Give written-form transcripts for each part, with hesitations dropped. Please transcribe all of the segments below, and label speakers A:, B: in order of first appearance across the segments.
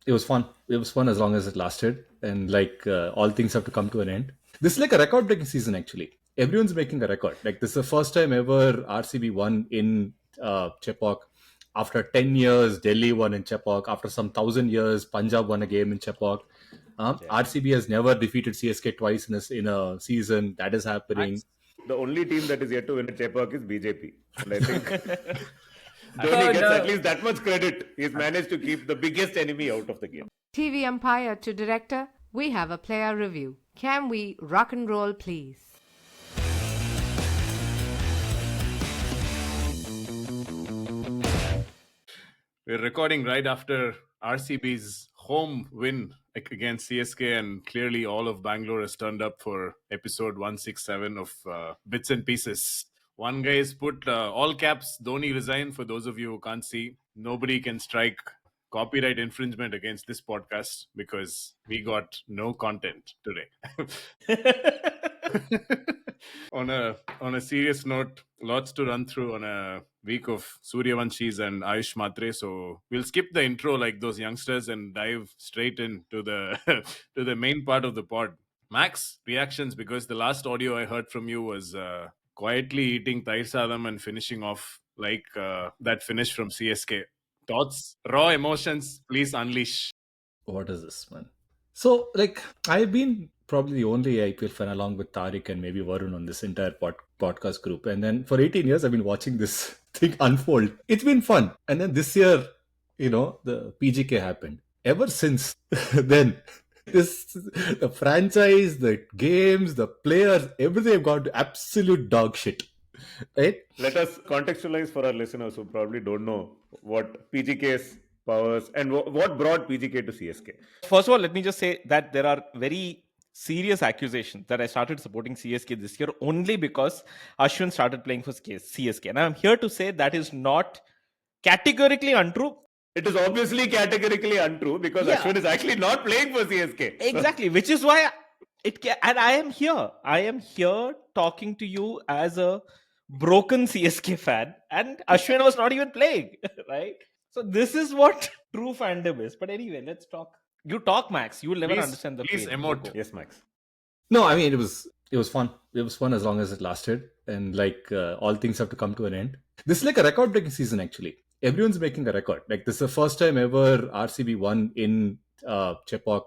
A: It was fun. It was fun as long as it lasted, and all things have to come to an end. This is like a record-breaking season. Actually, everyone's making a record. Like this is the first time ever RCB won in Chepauk. After 10 years, Delhi won in Chepauk. After some 1,000 years, Punjab won a game in Chepauk.
B: Yeah.
A: RCB has never defeated CSK twice in a season. That is happening.
B: Max. The only team that is yet to win a Chepauk is BJP. And I think
C: Oh
B: Dhoni gets at
C: no.
B: least that much credit. He's managed to keep the biggest enemy out of the game.
D: TV umpire to director, we have a player review. Can we rock and roll, please?
E: We're recording right after RCB's home win against CSK, and clearly all of Bangalore has turned up for episode 167 of Bits and Pieces. One guy has put all caps, Dhoni resign. For those of you who can't see, nobody can strike copyright infringement against this podcast because we got no content today. On a serious note, lots to run through on a week of Suryavanshis and Ayush Matre. So we'll skip the intro like those youngsters and dive straight into the to the main part of the pod. Max, reactions, because the last audio I heard from you was quietly eating Tair Sadam and finishing off like that finish from CSK. Thoughts, raw emotions, please unleash.
A: What is this, man? So, I've been probably the only IPL fan along with Tareque and maybe Varun on this entire podcast group. And then for 18 years, I've been watching this thing unfold. It's been fun. And then this year, the PGK happened. Ever since then, the franchise, the games, the players, everything have gone to absolute dog shit. Right?
B: Let us contextualize for our listeners who probably don't know what PGK's powers and what brought PGK to CSK.
C: First of all, let me just say that there are very serious accusations that I started supporting CSK this year only because Ashwin started playing for CSK. And I'm here to say that is not categorically untrue.
B: It is obviously categorically untrue because Ashwin is actually not playing for CSK.
C: Exactly, which is why and I am here. I am here talking to you as a broken CSK fan, and Ashwin was not even playing, right? So this is what true fandom is. But anyway, let's talk. You talk, Max. You will never understand the
E: Please
C: pain.
E: emote.
B: Yes, Max.
A: No, I mean it was fun. It was fun as long as it lasted, and all things have to come to an end. This is like a record-breaking season. Actually, everyone's making a record. Like this is the first time ever RCB won in Chepauk.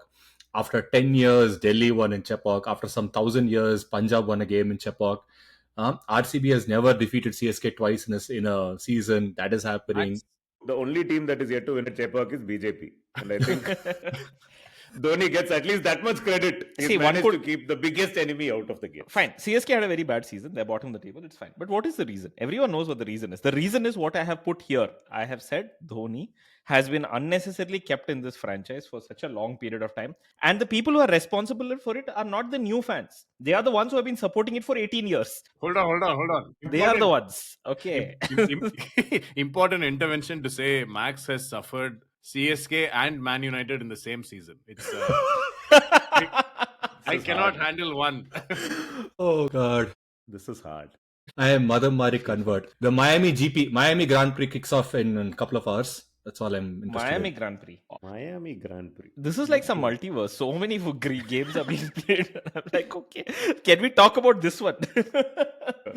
A: After 10 years, Delhi won in Chepauk. After some 1,000 years, Punjab won a game in Chepauk. RCB has never defeated CSK twice in a season. That is happening.
B: Max, the only team that is yet to win a Chepauk is BJP, and I think Dhoni gets at least that much credit. He's managed to keep the biggest enemy out of the game.
C: Fine. CSK had a very bad season. They're bottom of the table. It's fine. But what is the reason? Everyone knows what the reason is. The reason is what I have put here. I have said Dhoni has been unnecessarily kept in this franchise for such a long period of time. And the people who are responsible for it are not the new fans. They are the ones who have been supporting it for 18 years.
E: Hold on.
C: They are the ones. Okay.
E: Important intervention to say Max has suffered CSK and Man United in the same season. It's I cannot handle one.
A: Oh God,
B: This is hard.
A: I am Madam Mari convert. The Miami Grand Prix kicks off in a couple of hours. That's all I'm interested
C: Miami
A: in.
C: Grand Prix.
B: Miami Grand Prix.
C: This is like some multiverse. So many games are being played. I'm like, okay, can we talk about this one?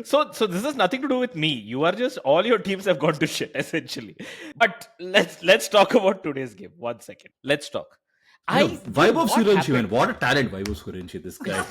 C: So this has nothing to do with me. You are just all your teams have gone to shit essentially. But let's talk about today's game. 1 second. Let's talk.
A: Vaibhav Suryanshi, man, what a talent, Vaibhav Suryanshi, this guy.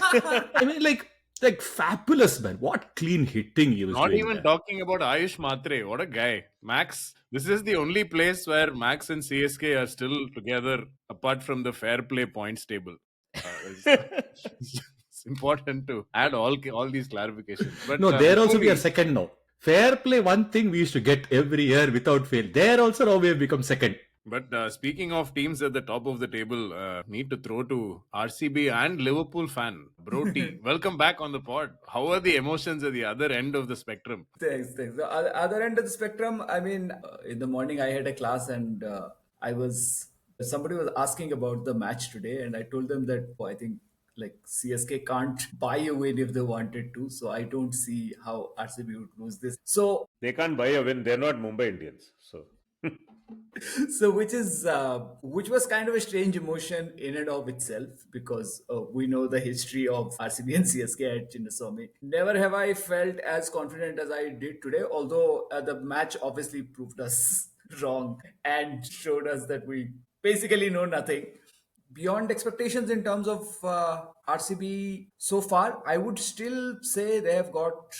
A: I mean, like fabulous, man. What clean hitting he was
E: Not
A: doing.
E: even
A: man.
E: talking about Ayush Matre. What a guy. Max, this is the only place where Max and CSK are still together apart from the fair play points table. It's important to add all these clarifications. But
A: No, there also we are second now. Fair play, one thing we used to get every year without fail. There also now we have become second.
E: But speaking of teams at the top of the table, need to throw to RCB and Liverpool fan, Bro T. Welcome back on the pod. How are the emotions at the other end of the spectrum?
F: Thanks. The other end of the spectrum, I mean, in the morning I had a class and somebody was asking about the match today, and I told them that I think like CSK can't buy a win if they wanted to. So I don't see how RCB would lose this. So
B: They can't buy a win. They're not Mumbai Indians. So
F: So which was kind of a strange emotion in and of itself, because we know the history of RCB and CSK at Chinnaswamy. Never have I felt as confident as I did today, although the match obviously proved us wrong and showed us that we basically know nothing. Beyond expectations in terms of RCB so far, I would still say they have got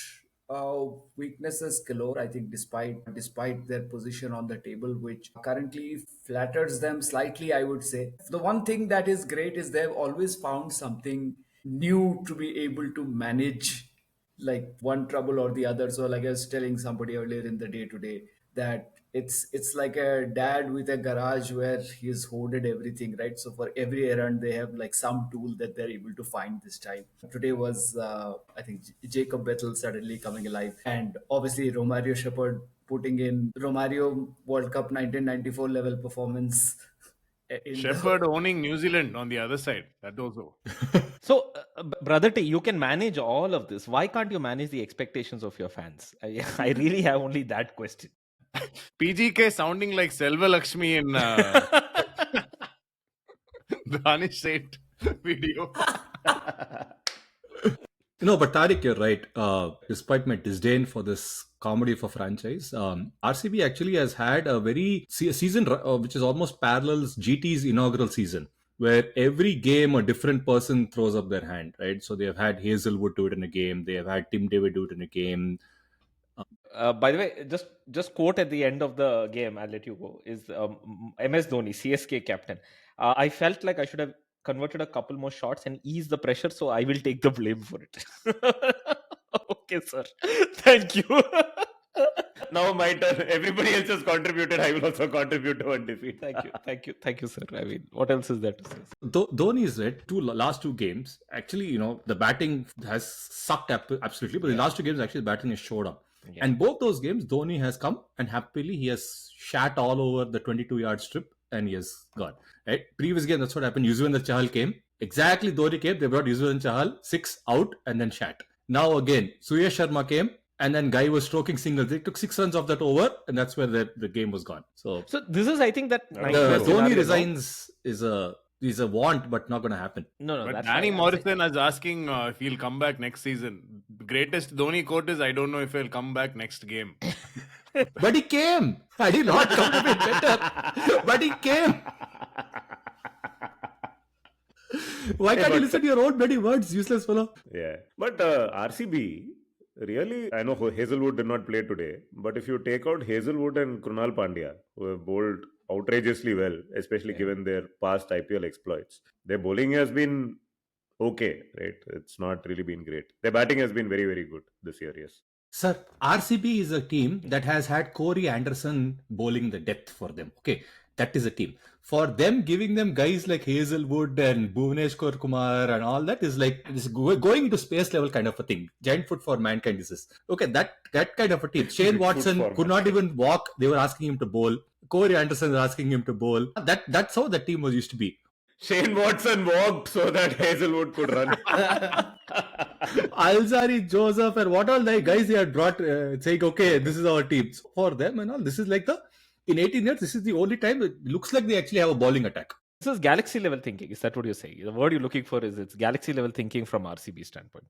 F: uh, weaknesses galore. I think despite their position on the table, which currently flatters them slightly, I would say the one thing that is great is they've always found something new to be able to manage, like one trouble or the other. So like I was telling somebody earlier in the day today, that it's like a dad with a garage where he's hoarded everything, right? So for every errand they have like some tool that they're able to find this time. Today was I think Jacob Bethel suddenly coming alive, and obviously Romario Shepherd putting in Romario World Cup 1994 level performance in
E: Shepherd owning New Zealand on the other side. That also.
C: So, Brother T, you can manage all of this. Why can't you manage the expectations of your fans? I really have only that question.
E: PGK sounding like Selva Lakshmi in Danish Saint video.
A: No, but Tariq, you're right. Despite my disdain for this comedy for franchise, RCB actually has had a season which is almost parallels GT's inaugural season, where every game a different person throws up their hand, right? So they have had Hazelwood do it in a game, they have had Tim David do it in a game.
C: By the way, just quote at the end of the game, I'll let you go, is MS Dhoni, CSK captain. I felt like I should have converted a couple more shots and ease the pressure, so I will take the blame for it. Okay, sir. Thank you.
B: Now my turn. Everybody else has contributed. I will also contribute to one defeat.
C: Thank you, sir. I mean, what else is there to say?
A: Dhoni is right. Last two games, actually, the batting has sucked absolutely, but the last two games, actually, the batting has showed up. Yeah. And both those games, Dhoni has come and happily he has shat all over the 22-yard strip and he has gone. Right? Previous game, that's what happened. Yuzvendra Chahal came. Exactly, Dhoni came. They brought Yuzvendra Chahal, 6 out and then shat. Now again, Suyash Sharma came. And then guy was stroking singles. They took 6 runs off that over, and that's where the game was gone. So
C: this is, I think, that
A: Dhoni resigns is a want, but not going to happen.
E: No. But Danny Morrison is asking if he'll come back next season. The greatest Dhoni quote is, "I don't know if he'll come back next game."
A: But he came. I did not come to be better. But he came. Why can't you listen to your own bloody words, useless fellow?
B: Yeah, but RCB. Really, I know Hazelwood did not play today, but if you take out Hazelwood and Krunal Pandya, who have bowled outrageously well, especially given their past IPL exploits, their bowling has been okay, right? It's not really been great. Their batting has been very, very good this year, yes.
A: Sir, RCB is a team that has had Corey Anderson bowling the death for them. Okay, that is a team. For them, giving them guys like Hazelwood and Bhuvneshwar Kumar and all that is like going into space level kind of a thing. Giant foot for mankind is this. Okay, that kind of a team. Shane Watson could not even walk. They were asking him to bowl. Corey Anderson was asking him to bowl. That's how the team was used to be.
B: Shane Watson walked so that Hazelwood could run.
A: Alzari, Joseph, and what all the guys they had brought saying, okay, this is our team. So for them and all, this is like in 18 years, this is the only time it looks like they actually have a bowling attack.
C: This is galaxy level thinking. Is that what you're saying? The word you're looking for is it's galaxy level thinking from RCB standpoint.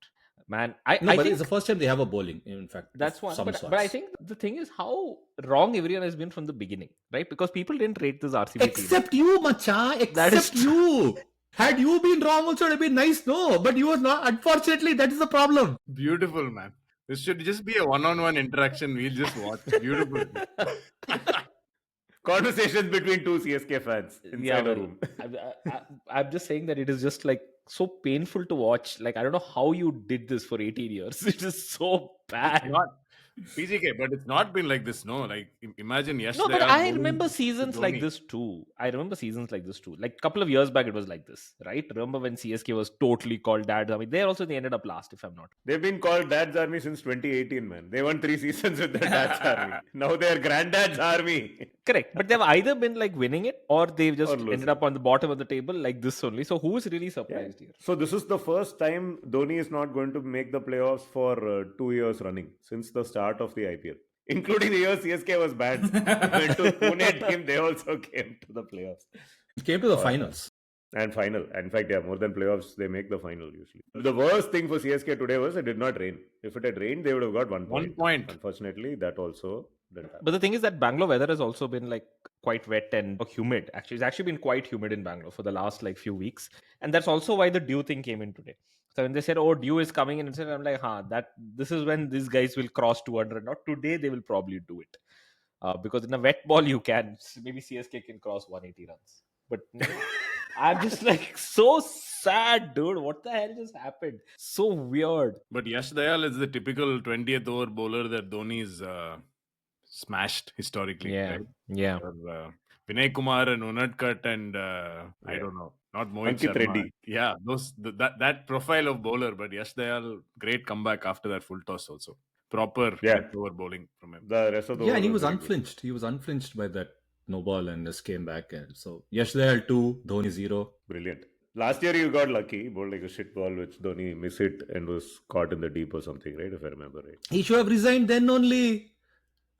C: Man, I think
A: it's the first time they have a bowling, in fact.
C: That's one. But I think the thing is how wrong everyone has been from the beginning, right? Because people didn't rate this RCB
A: except team. You, Macha. Except you. Had you been wrong, also it would have been nice, no. But you were not. Unfortunately, that is the problem.
E: Beautiful, man. This should just be a one-on-one interaction. We'll just watch. Beautiful.
B: Conversations between two CSK fans inside a room.
C: I'm just saying that it is just like so painful to watch. Like, I don't know how you did this for 18 years. It is so bad.
E: It's not PGK, but it's not been like this, no? Like, imagine yesterday.
C: No, but I remember seasons like this too. Like a couple of years back, it was like this, right? Remember when CSK was totally called Dad's Army? There also, they ended up last, if I'm not.
B: They've been called Dad's Army since 2018, man. They won 3 seasons with their Dad's Army. Now they're Granddad's Army.
C: Correct. But they've either been like winning it or they've just ended up on the bottom of the table like this only. So who's really surprised here?
B: So this is the first time Dhoni is not going to make the playoffs for 2 years running since the start of the IPL. including the year CSK was banned. Went to Pune team, they also came to the playoffs.
A: It came to the finals.
B: And final. In fact, yeah, more than playoffs, they make the final usually. The worst thing for CSK today was it did not rain. If it had rained, they would have got 1 point.
E: 1 point.
B: Unfortunately, that also didn't happen.
C: But the thing is that Bangalore weather has also been like quite wet and humid. Actually, it's actually been quite humid in Bangalore for the last like few weeks, and that's also why the dew thing came in today. So when they said, "Oh, dew is coming in," I'm like, that this is when these guys will cross 200. Not today, they will probably do it because in a wet ball you can. Maybe CSK can cross 180 runs, but I'm just like so sad, dude. What the hell just happened? So weird.
E: But Yash Dayal is the typical 20th over bowler that Dhoni's smashed historically.
C: Yeah,
E: right?
C: yeah.
E: Or, Vinay Kumar and Unadkat and I don't know, not Mohit
B: Ankit
E: Sharma.
B: Reddy.
E: Yeah, that profile of bowler. But Yash Dayal, great comeback after that full toss also. Proper over bowling from him.
B: The rest of the
A: and he was unflinched. He was unflinched by that no ball and just came back. And so Yash Dayal 2, Dhoni 0.
B: Brilliant. Last year you got lucky. He bowled like a shit ball which Dhoni missed it and was caught in the deep or something, right? If I remember right.
A: He should have resigned then only.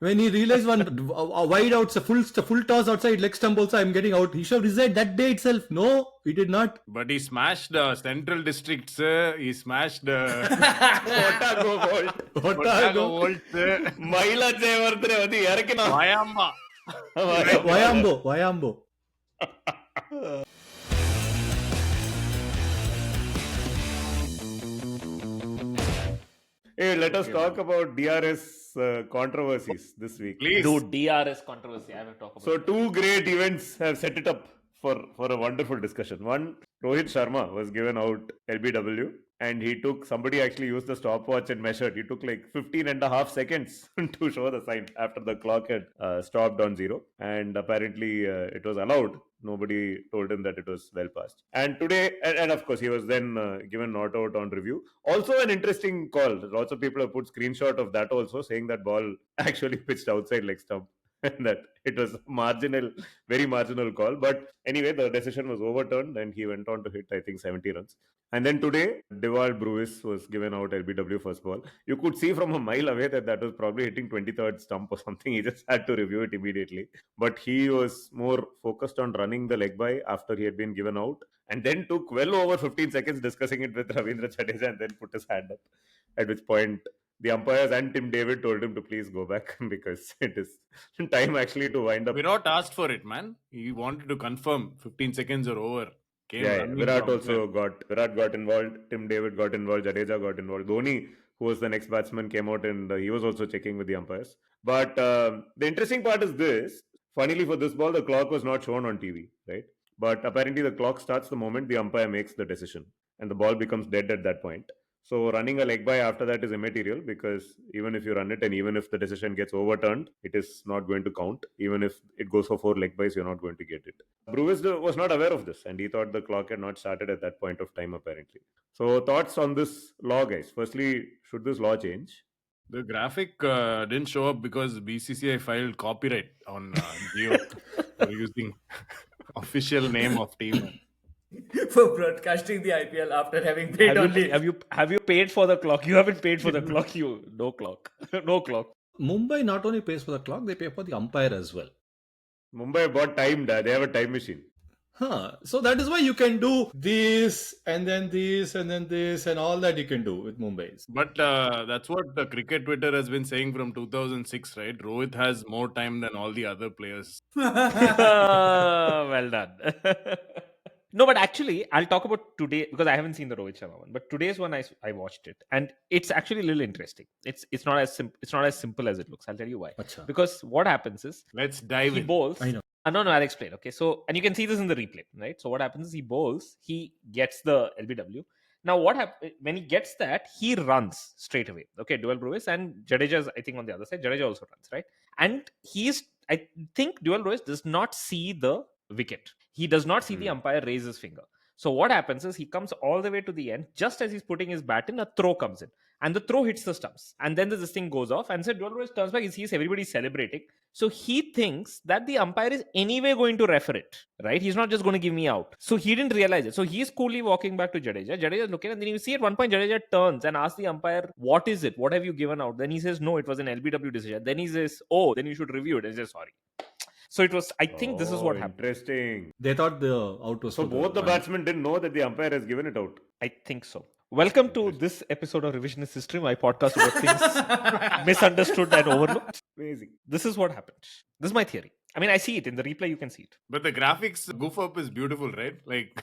A: When he realized one wide outs, a full toss outside leg stump also, I'm getting out. He should have resigned that day itself. No, he did not.
E: But he smashed Central Districts. He smashed
B: Otago Volt.
E: Volt.
B: Maila Jayavardhane adi yarakina.
A: Vayambo.
B: Hey, let us talk about DRS controversies this week.
E: Please.
C: Dude, DRS controversy. I will talk about
B: So, two great events have set it up for a wonderful discussion. One, Rohit Sharma was given out LBW and somebody actually used the stopwatch and measured. He took like 15.5 seconds to show the sign after the clock had stopped on 0. And apparently it was allowed. Nobody told him that it was well past. And today, and of course, he was then given not out on review. Also an interesting call. Lots of people have put screenshot of that also, saying that ball actually pitched outside leg stump. And that it was very marginal call. But anyway, the decision was overturned and he went on to hit, I think, 70 runs. And then today, Dayal Brewis was given out LBW first ball. You could see from a mile away that was probably hitting 23rd stump or something. He just had to review it immediately. But he was more focused on running the leg by after he had been given out. And then took well over 15 seconds discussing it with Ravindra Jadeja and then put his hand up. At which point, the umpires and Tim David told him to please go back because it is time actually to wind up.
E: Virat asked for it, man. He wanted to confirm 15 seconds or over.
B: Virat got involved. Tim David got involved. Jadeja got involved. Dhoni, who was the next batsman, came out and he was also checking with the umpires. But the interesting part is this. Funnily for this ball, the clock was not shown on TV, right? But apparently the clock starts the moment the umpire makes the decision and the ball becomes dead at that point. So running a leg by after that is immaterial because even if you run it and even if the decision gets overturned, it is not going to count. Even if it goes for 4 leg bys, you're not going to get it. Brewis was not aware of this and he thought the clock had not started at that point of time apparently. So thoughts on this law, guys? Firstly, should this law change?
E: The graphic didn't show up because BCCI filed copyright on Geo for using official name of team.
F: For broadcasting the IPL after having paid
C: have you paid for the clock? You haven't paid for the clock. No clock. No clock.
A: Mumbai not only pays for the clock, they pay for the umpire as well.
B: Mumbai bought time. They have a time machine.
A: So that is why you can do this and then this and then this and all that you can do with Mumbai.
E: But that's what the cricket Twitter has been saying from 2006, right? Rohit has more time than all the other players.
C: Well done. No, but actually, I'll talk about today because I haven't seen the Rohit Sharma one. But today's one, I watched it, and it's actually a little interesting. It's not as simple as it looks. I'll tell you why.
A: Achha.
C: Because what happens is
E: Let's dive
C: he
E: in.
C: bowls.
A: I know.
C: No, I'll explain. Okay, so and you can see this in the replay, right? So what happens is he bowls, he gets the LBW. Now what happens when he gets that? He runs straight away. Okay, Dayal Brewis and Jadeja's I think on the other side. Jadeja also runs, right? And I think Dayal Brewis does not see the wicket. He does not see the umpire raise his finger. So what happens is he comes all the way to the end. Just as he's putting his bat in, a throw comes in. And the throw hits the stumps. And then this thing goes off. And so Dayal Brewis turns back. He sees everybody celebrating. So he thinks that the umpire is anyway going to refer it, right? He's not just going to give me out. So he didn't realize it. So he's coolly walking back to Jadeja. Jadeja's looking, and then you see at one point Jadeja turns and asks the umpire, "What is it? What have you given out?" Then he says, "No, it was an LBW decision." Then he says, "Oh, then you should review it." And he says, "Sorry." So it was. I think this is what happened.
B: Interesting.
A: They thought the out was
B: So
A: for
B: both the
A: man.
B: batsmen didn't know that the umpire has given it out.
C: I think so. Welcome to this episode of Revisionist History, my podcast about things misunderstood and overlooked.
B: Amazing.
C: This is what happened. This is my theory. I mean, I see it in the replay. You can see it.
E: But the graphics goof up is beautiful, right? Like,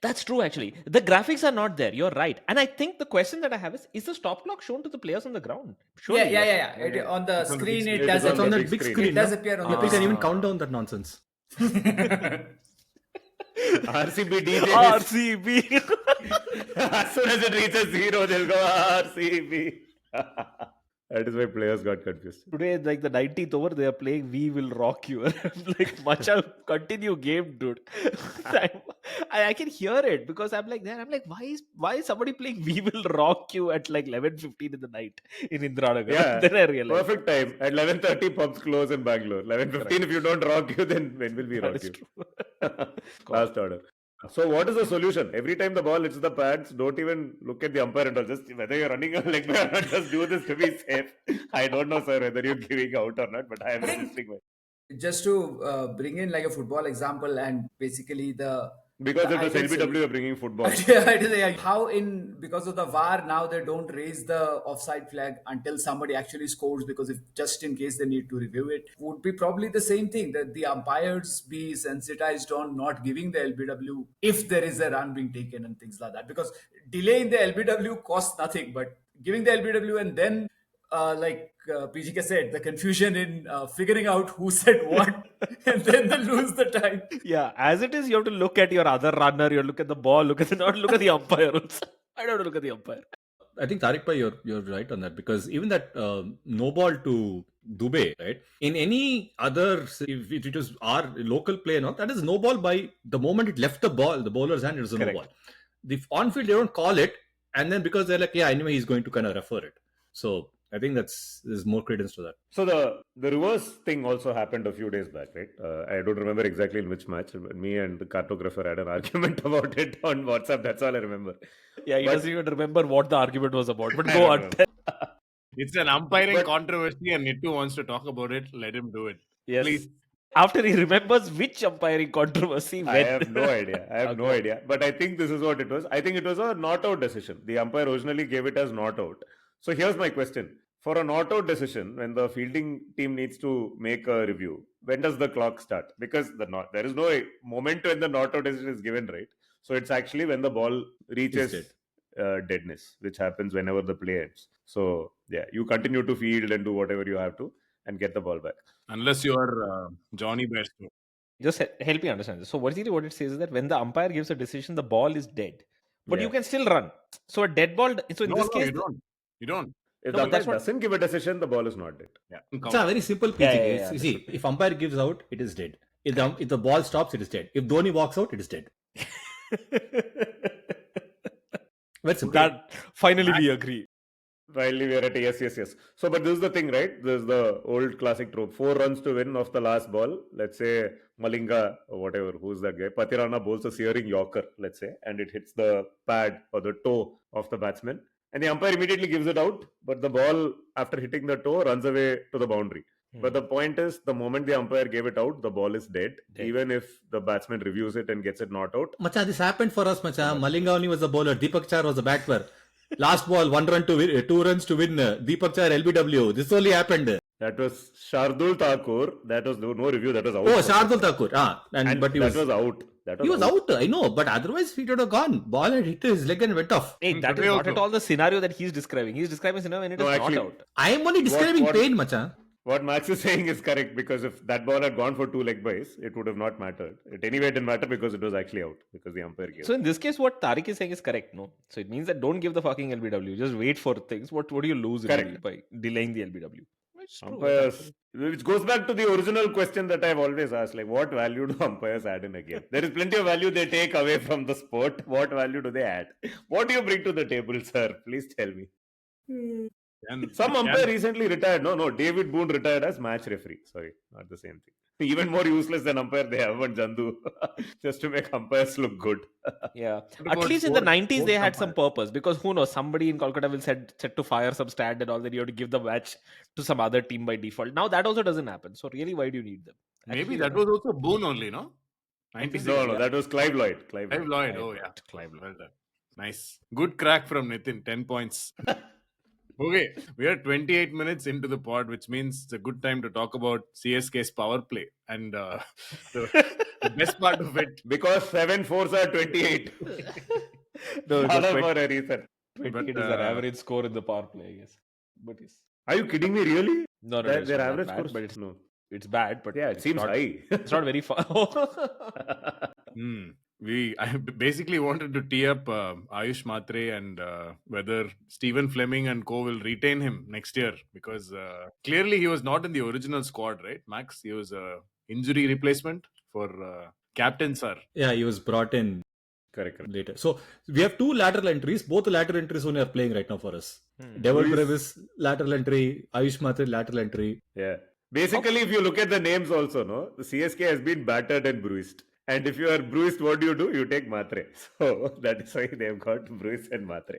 C: That's true, actually. The graphics are not there. You're right. And I think the question that I have is the stop clock shown to the players on the ground? Surely,
F: Yeah. On the screen, it
B: It
F: does
B: is
A: It's on
F: appear.
A: that big screen.
F: It does
A: no?
F: appear on
A: People
F: the
A: can
F: big
A: even count down that nonsense.
B: RCB DJ.
C: RCB.
B: As soon as it reaches 0, they'll go RCB. That is why players got confused.
C: Today, like the 19th over, they are playing We Will Rock You. Like, Macha, continue game, dude. I can hear it because I'm like there. I'm like, why is somebody playing We Will Rock You at like 11:15 in the night in Indiranagar?
B: Yeah,
C: Then I realized.
B: perfect time. At 11:30, pubs close in Bangalore. 11:15, if you don't rock you, then when will we
C: That
B: rock
C: is
B: you?
C: true.
B: Last order. So what is the solution? Every time the ball hits the pads, don't even look at the umpire and all. Just whether you're running a leg by or not, just do this to be safe. I don't know, sir, whether you're giving out or not, but I am resisting my...
F: Just to bring in like a football example, and basically
B: Because
F: the
B: it was
F: ideal
B: LBW you're bringing football.
F: how because of the VAR now they don't raise the offside flag until somebody actually scores, because if just in case they need to review it, would be probably the same thing, that the umpires be sensitized on not giving the LBW if there is a run being taken and things like that, because delaying the LBW costs nothing, but giving the LBW and then PGK said, the confusion in figuring out who said what and then they lose the time.
C: Yeah, as it is, you have to look at your other runner, you look at the ball, look at the umpire also. I don't look at the umpire.
A: I think Tariq bhai, you're right on that, because even that no ball to Dubey, right? In any other, if it was our local play, no, that is no ball by the moment it left the bowler's hand, it was a no
C: Correct.
A: ball. The on field they don't call it, and then because they're like, yeah, anyway, he's going to kind of refer it. So I think there's more credence to that.
B: So the reverse thing also happened a few days back, right? I don't remember exactly in which match. Me and the cartographer had an argument about it on WhatsApp. That's all I remember.
C: Yeah, he
B: But-
C: doesn't even remember what the argument was about. But
B: I
C: go
B: don't
C: on.
B: remember.
E: it's an umpiring
B: But-
E: controversy, and Nitu wants to talk about it. Let him do it.
C: Yes.
E: Please.
C: After he remembers which umpiring controversy when.
B: I have no idea. I have no
C: Okay.
B: idea. But I think this is what it was. I think it was a not out decision. The umpire originally gave it as not out. So here's my question. For a not out decision, when the fielding team needs to make a review, when does the clock start? Because there is no moment when the not out decision is given, right? So it's actually when the ball reaches deadness, which happens whenever the play ends. So yeah, you continue to field and do whatever you have to and get the ball back.
E: Unless you're Johnny Bairstow.
C: Just help me understand this. So what it says is that when the umpire gives a decision, the ball is dead. But
B: Yeah.
C: you can still run. So a dead ball. So in
E: No,
C: this case,
E: you don't. You don't.
B: If
C: No,
B: the
C: but that's
B: umpire
C: what-
B: doesn't give a decision, the ball is not dead.
E: Yeah.
A: It's a very simple PG
C: Yeah,
A: case.
C: yeah,
A: You see, if umpire gives out, it is dead. If the ball stops, it is dead. If Dhoni walks out, it is dead. Very simple.
C: that finally we agree.
B: Finally, we are at yes. So, but this is the thing, right? This is the old classic trope. 4 runs to win off the last ball. Let's say Malinga or whatever, who's that guy? Patirana bowls a searing Yorker, let's say, and it hits the pad or the toe of the batsman. And the umpire immediately gives it out, but the ball, after hitting the toe, runs away to the boundary. But the point is, the moment the umpire gave it out, the ball is dead. Even if the batsman reviews it and gets it not out.
A: Macha, this happened for us, Macha. Malinga only was the bowler. Deepak Char was the batter. Last ball, 1 run to win, 2 runs to win. Deepak Char, LBW. This only happened.
B: That was Shardul Thakur. That was no review. That was out.
A: Oh, Shardul Thakur.
B: And
A: but he
B: that
A: was
B: out.
A: he was out. I know, but otherwise he would have gone. Ball had hit his leg and went off.
C: Hey, that is not at all the scenario that he's describing. He's describing a scenario when it is
B: actually,
C: not out.
A: I am only describing pain, Macha.
B: What Max is saying is correct, because if that ball had gone for 2 leg buys, it would have not mattered. It anyway didn't matter because it was actually out, because the umpire gave.
C: So in this case, what Tariq is saying is correct, no? So it means that don't give the fucking LBW. Just wait for things. What do you lose
B: Correct.
C: by delaying the LBW? It's true.
B: Umpires, which goes back to the original question that I've always asked, like what value do umpires add in a game? There is plenty of value they take away from the sport. What value do they add? What do you bring to the table, sir? Please tell me. Some umpire recently retired. No, David Boone retired as match referee. Sorry, not the same thing. Even more useless than umpire they have on Jandu, just to make umpires look good.
C: Yeah.
E: What
C: At
E: about
C: least in the 90s,
E: fourth
C: they had some
E: umpire?
C: purpose, because who knows, somebody in Kolkata will set to fire some stand and all that. You have to give the match to some other team by default. Now that also doesn't happen. So really, why do you need them?
E: Maybe
C: Actually,
E: that was also Boone only, no? 96.
B: No, that was Clive Lloyd.
E: Clive Lloyd. Oh, yeah.
C: Clive Lloyd.
E: Well done. Nice. Good crack from Nitin. 10 points. Okay, we are 28 minutes into the pod, which means it's a good time to talk about CSK's power play. And the best part of it,
B: Because 7 fours are 28.
C: No, it was
B: Father
C: 20
B: for a reason.
C: 28 is their average score in the power play, I guess. But yes.
B: Are you kidding me? Really?
C: No,
B: Their
C: it's not that
B: average
C: bad,
B: score?
C: but it's,
B: No.
C: it's bad, but
B: Yeah, it
C: it's
B: seems
C: not,
B: high.
C: it's not very far.
E: I basically wanted to tee up Ayush Matre and whether Stephen Fleming and co will retain him next year, because clearly he was not in the original squad, right, Max? He was a injury replacement for Captain Sir.
A: Yeah, he was brought in
B: Correct.
A: later. So we have two lateral entries. Both the lateral entries only are playing right now for us. Dayal Brevis lateral entry, Ayush Matre lateral entry.
B: Yeah. Basically, if you look at the names also, no, the CSK has been battered and bruised. And if you are bruised, what do? You take Matre. So that is why they've got bruised and Matre.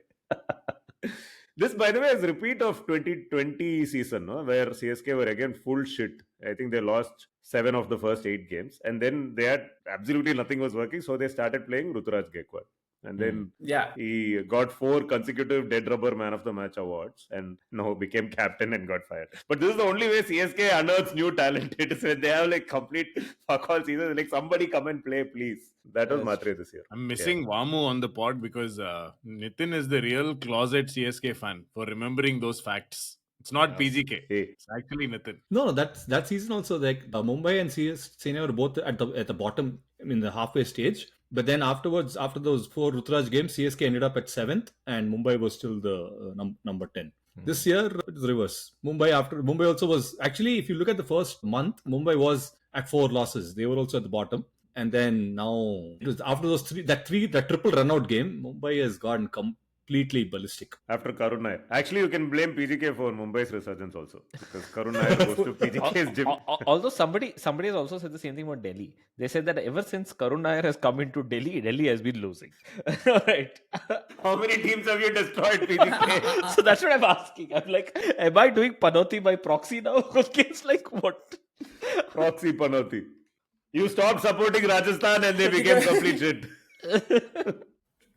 B: This, by the way, is repeat of 2020 season, no, where CSK were again full shit. I think they lost 7 of the first 8 games. And then they had absolutely nothing was working. So they started playing Ruturaj Gaikwad. And then he got 4 consecutive Dead Rubber Man of the Match awards and now became captain and got fired. But this is the only way CSK unearths new talent. It is when they have like complete fuck all season. Like, somebody come and play, please. That was Matre this year.
E: I'm missing Vamu on the pod because Nitin is the real closet CSK fan for remembering those facts. It's not PGK. It's actually Nitin.
A: No, that season also, like Mumbai and CSK were both at the bottom in the halfway stage. But then afterwards, after those 4 Rutraj games, CSK ended up at 7th, and Mumbai was still the number 10. This year it is reverse. Mumbai also was actually, if you look at the first month, Mumbai was at 4 losses. They were also at the bottom, and then now it was after those that triple run out game, Mumbai has gone completely ballistic.
B: After Karun Nair. Actually, you can blame PGK for Mumbai's resurgence also. Because Karun Nair goes to PGK's gym.
C: Although somebody has also said the same thing about Delhi. They said that ever since Karun Nair has come into Delhi has been losing. Right.
B: How many teams have you destroyed, PGK?
C: So that's what I'm asking. I'm like, am I doing Panoti by proxy now? Okay, it's like, what?
B: Proxy Panoti. You stopped supporting Rajasthan and they became complete shit.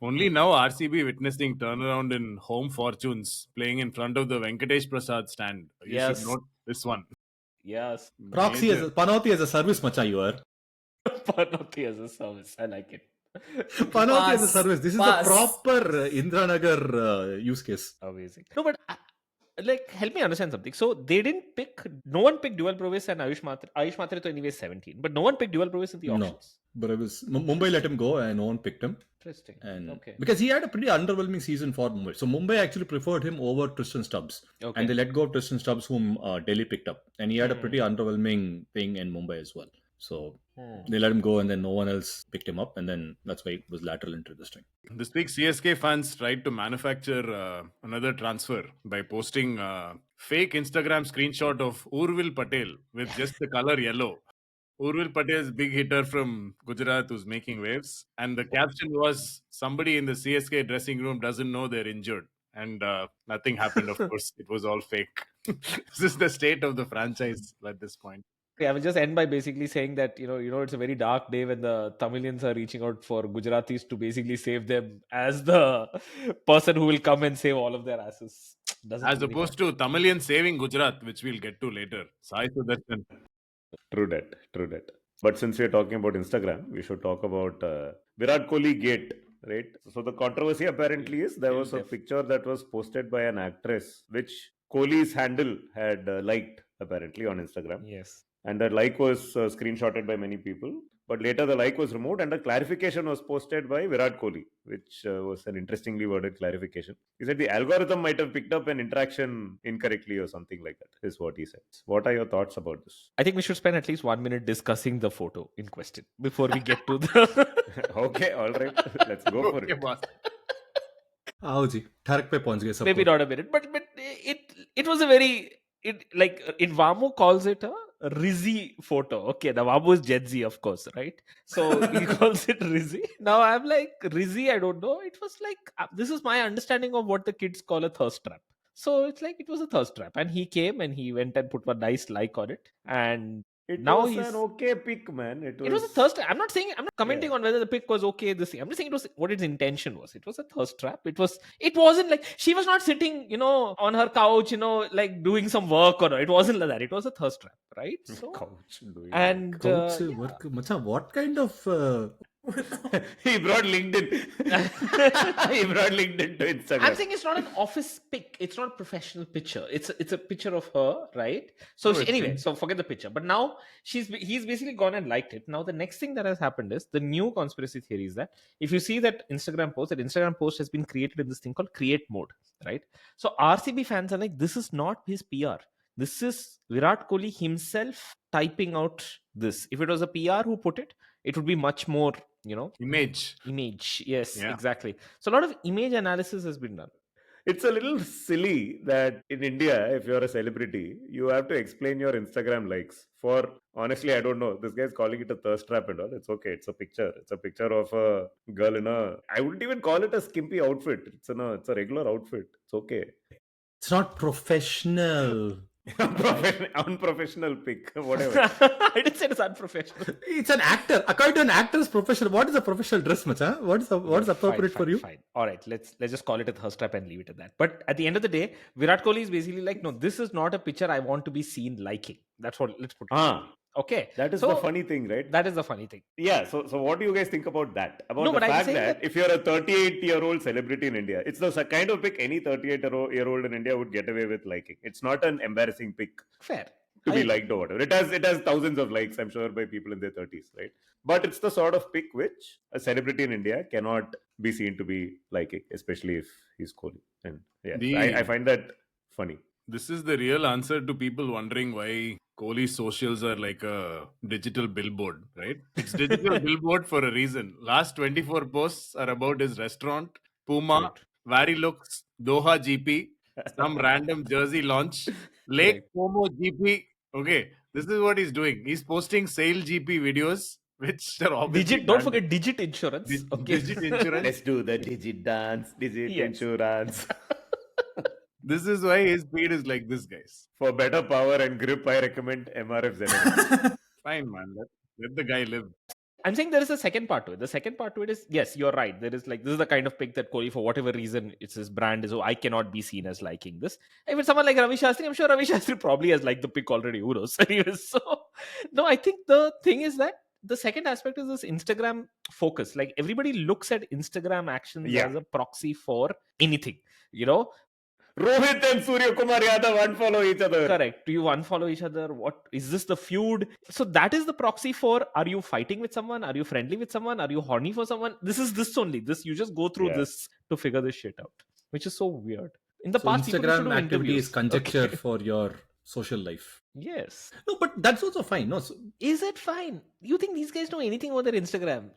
E: Only now RCB witnessing turnaround in home fortunes, playing in front of the Venkatesh Prasad stand. You should note this one.
C: Yes.
A: Proxy as Panoti as a service, macha, you are.
C: Panoti as a service. I like it.
A: Panoti as a service. This is a proper Indranagar use case.
C: Amazing. No, but like, help me understand something. So they didn't pick. No one picked Dayal Brevis and Ayush Matre. Ayush Matre to anyway 17, but no one picked Dayal Brevis in the auctions.
A: No, but Mumbai let him go and no one picked him.
C: Interesting.
A: And
C: okay.
A: Because he had a pretty underwhelming season for Mumbai. So Mumbai actually preferred him over Tristan Stubbs. Okay. And they let go of Tristan Stubbs, whom Delhi picked up. And he had a pretty underwhelming thing in Mumbai as well. So they let him go and then no one else picked him up. And then that's why it was lateral entry this time.
E: This week, CSK fans tried to manufacture another transfer by posting a fake Instagram screenshot of Urvil Patel with just the color yellow. Urvil Patel's big hitter from Gujarat who's making waves. And the caption was, somebody in the CSK dressing room doesn't know they're injured. And nothing happened, of course. It was all fake. This is the state of the franchise at this point.
C: I will just end by basically saying that, you know, it's a very dark day when the Tamilians are reaching out for Gujaratis to basically save them as the person who will come and save all of their asses.
E: As opposed to Tamilians saving Gujarat, which we'll get to later. Sai Sudarshan.
B: True that. But since we're talking about Instagram, we should talk about Virat Kohli gate, right? So the controversy apparently is there was a picture that was posted by an actress, which Kohli's handle had liked apparently on Instagram.
C: Yes.
B: And that like was screenshotted by many people. But later the like was removed and a clarification was posted by Virat Kohli, which was an interestingly worded clarification. He said the algorithm might have picked up an interaction incorrectly or something like that, is what he said. What are your thoughts about this?
C: I think we should spend at least 1 minute discussing the photo in question before we get to the...
B: Okay, all right. Let's go for it.
E: Boss.
A: आओ जी ठरक पे पहुंच गए
C: Maybe
A: सबको.
C: not a minute, but it was a very, it like in Vamu calls it a Rizzy photo. Okay, the Vamu is Gen Z, of course, right? So he calls it Rizzy. Now I'm like, Rizzy, I don't know. It was like, this is my understanding of what the kids call a thirst trap. So it's like it was a thirst trap, and he came and he went and put a nice like on it, and
B: It
C: now
B: was
C: he's.
B: an okay pick, man.
C: It was a thirst trap. I'm not saying, I'm not commenting
B: Yeah.
C: on whether the pick was okay. This thing. I'm just saying it was what its intention was. It was a thirst trap. It was. It wasn't like she was not sitting, on her couch, like doing some work or. It wasn't like that. It was a thirst trap, right? So
B: Couch doing
C: and
A: Couch se
C: yeah.
A: work. Macha, what kind of
B: He brought LinkedIn. He brought LinkedIn to Instagram.
C: I'm saying it's not an office pic. It's not a professional picture. It's a picture of her, right? So anyway, so forget the picture. But now he's basically gone and liked it. Now the next thing that has happened is the new conspiracy theory is that if you see that Instagram post has been created in this thing called create mode, right? So RCB fans are like, this is not his PR. This is Virat Kohli himself typing out this. If it was a PR who put it, it would be much more,
E: Image.
C: Yes,
E: Yeah.
C: exactly. So a lot of image analysis has been done.
B: It's a little silly that in India, if you're a celebrity, you have to explain your Instagram likes. For honestly, I don't know. This guy's calling it a thirst trap and all. It's okay. It's a picture. It's a picture of a girl in a. I wouldn't even call it a skimpy outfit. It's a regular outfit. It's okay.
A: It's not professional.
B: Unprofessional pick, whatever.
C: I didn't say it's unprofessional.
A: It's an actor. According to an actor's profession, what is a professional dress, macha? What is appropriate for you?
C: Fine. All right, let's just call it a thirst trap and leave it at that. But at the end of the day, Virat Kohli is basically like, no, this is not a picture I want to be seen liking. That's what. Let's put it. Okay.
B: That is
C: So
B: the funny thing, right?
C: That is the funny thing.
B: Yeah. So what do you guys think about that? About
C: No,
B: the
C: but I'm
B: fact
C: saying
B: that
C: that-
B: if you're a 38-year-old celebrity in India, it's the kind of pick any 38-year-old in India would get away with liking. It's not an embarrassing pick
C: Fair.
B: to be
C: I-
B: liked or whatever. It has thousands of likes, I'm sure, by people in their 30s, right? But it's the sort of pick which a celebrity in India cannot be seen to be liking, especially if he's Kohli. And yeah, I find that funny.
E: This is the real answer to people wondering why Kohli's socials are like a digital billboard, right? It's digital billboard for a reason. Last 24 posts are about his restaurant, Puma,
C: Correct.
E: Vary Looks, Doha GP, some random jersey launch, Lake Como GP. Okay, this is what he's doing. He's posting Sail GP videos, which are obviously
C: Digit. Don't
E: banned.
C: forget Digit Insurance. Okay.
E: Digit insurance.
B: Let's do the digit dance, digit
C: Yes.
B: insurance.
E: This is why his speed is like this, guys.
B: For better power and grip, I recommend MRF Zen.
E: Fine, man. Let the guy live.
C: I'm saying there is a second part to it. The second part to it is, yes, you're right. There is like, this is the kind of pick that Kohli, for whatever reason, it's his brand is, I cannot be seen as liking this. Even someone like Ravi Shastri, I'm sure Ravi Shastri probably has liked the pick already. Who knows? So, no, I think the thing is that the second aspect is this Instagram focus. Like everybody looks at Instagram actions as a proxy for anything,
B: Rohit and Surya Kumar Yadav unfollow each other.
C: Correct. Do you unfollow each other? What is this, the feud? So that is the proxy for, are you fighting with someone? Are you friendly with someone? Are you horny for someone? This is this only. This, you just go through this to figure this shit out, which is so weird. In the
A: So
C: past, people used to
A: Instagram
C: do
A: activity
C: interviews.
A: is conjecture
C: Okay.
A: for your social life.
C: Yes.
A: No, but that's also fine. No, so,
C: Is it fine? You think these guys know anything about their Instagram?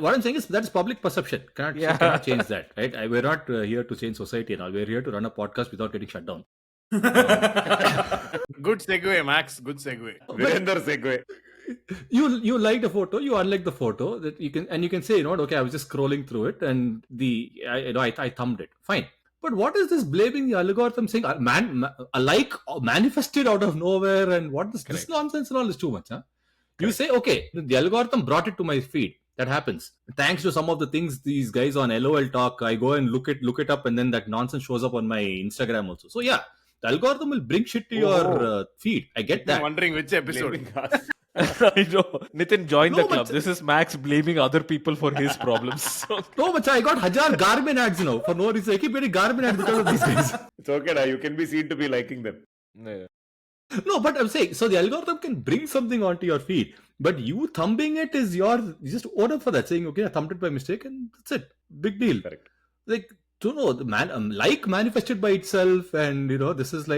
A: what I'm saying is that's public perception.
C: Yeah.
A: Cannot change that, right? We're not here to change society and all. We're here to run a podcast without getting shut down.
E: Good segue, Max. Good segue.
B: Virender segue.
A: You liked a photo, you unlike the photo that you can say, okay, I was just scrolling through it and I thumbed it. Fine. But what is this blaming the algorithm saying a like manifested out of nowhere, and what this nonsense and all is too much, huh? You say, okay, the algorithm brought it to my feed. That happens. Thanks to some of the things these guys on LOL talk, I go and look it up, and then that nonsense shows up on my Instagram also. So yeah, the algorithm will bring shit to your feed. I get that.
E: I'm wondering which episode.
C: I know. Nitin, join the
A: No,
C: club.
A: but-
C: This is Max blaming other people for his problems.
A: No, but I got Hajar Garmin ads now for no reason. I keep getting Garmin ads because of these guys.
B: It's okay, da. You can be seen to be liking them.
C: Yeah.
A: No, but I'm saying, so the algorithm can bring something onto your feed, but you thumbing it is you just own up for that, saying, okay, I thumbed it by mistake, and that's it. Big deal.
B: Correct.
A: Like, to know the like manifested by itself, and this is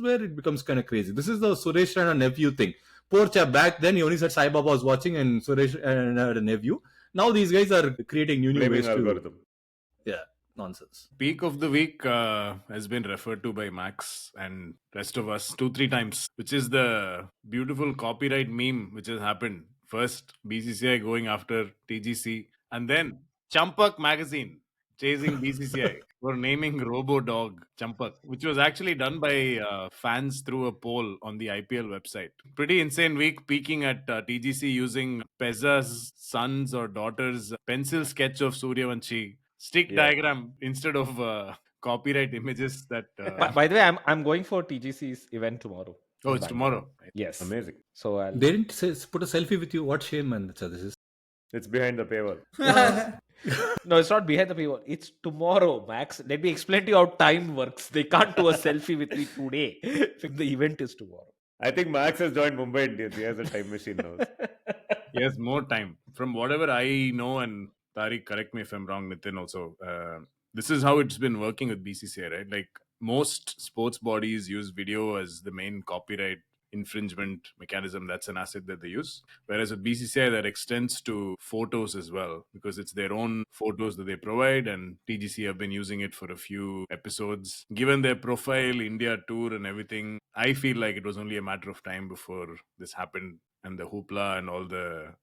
A: where it becomes kind of crazy. This is the Suresh and a nephew thing. Poor chap, back then he only said Sai Baba was watching and Suresh and a nephew. Now these guys are creating new
B: Blaming
A: ways
B: algorithm.
A: to. Yeah. nonsense.
E: Peak of the week has been referred to by Max and rest of us 2-3 times, which is the beautiful copyright meme which has happened. First, BCCI going after TGC, and then Champak magazine chasing BCCI for naming Robo Dog Champak, which was actually done by fans through a poll on the IPL website. Pretty insane week, peaking at TGC using Pezza's sons or daughters' pencil sketch of Suryavanshi stick diagram instead of copyright images that
C: By the way, I'm going for TGC's event tomorrow.
E: oh,
C: in
E: it's
C: Bangalore.
E: tomorrow.
C: Yes.
B: Amazing.
C: So I'll...
A: They didn't put a selfie with you. What shame, man. This is.
B: It's behind the paywall.
C: No, it's not behind the paywall. It's tomorrow, Max. Let me explain to you how time works. They can't do a selfie with me today. The event is tomorrow.
B: I think Max has joined Mumbai Indians. He has a time machine now.
E: He has more time. From whatever I know, and Tariq, correct me if I'm wrong, Nitin also, this is how it's been working with BCCI, right? Like most sports bodies use video as the main copyright infringement mechanism. That's an asset that they use. Whereas with BCCI, that extends to photos as well, because it's their own photos that they provide, and TGC have been using it for a few episodes. Given their profile, India tour and everything, I feel like it was only a matter of time before this happened, and the hoopla and all the,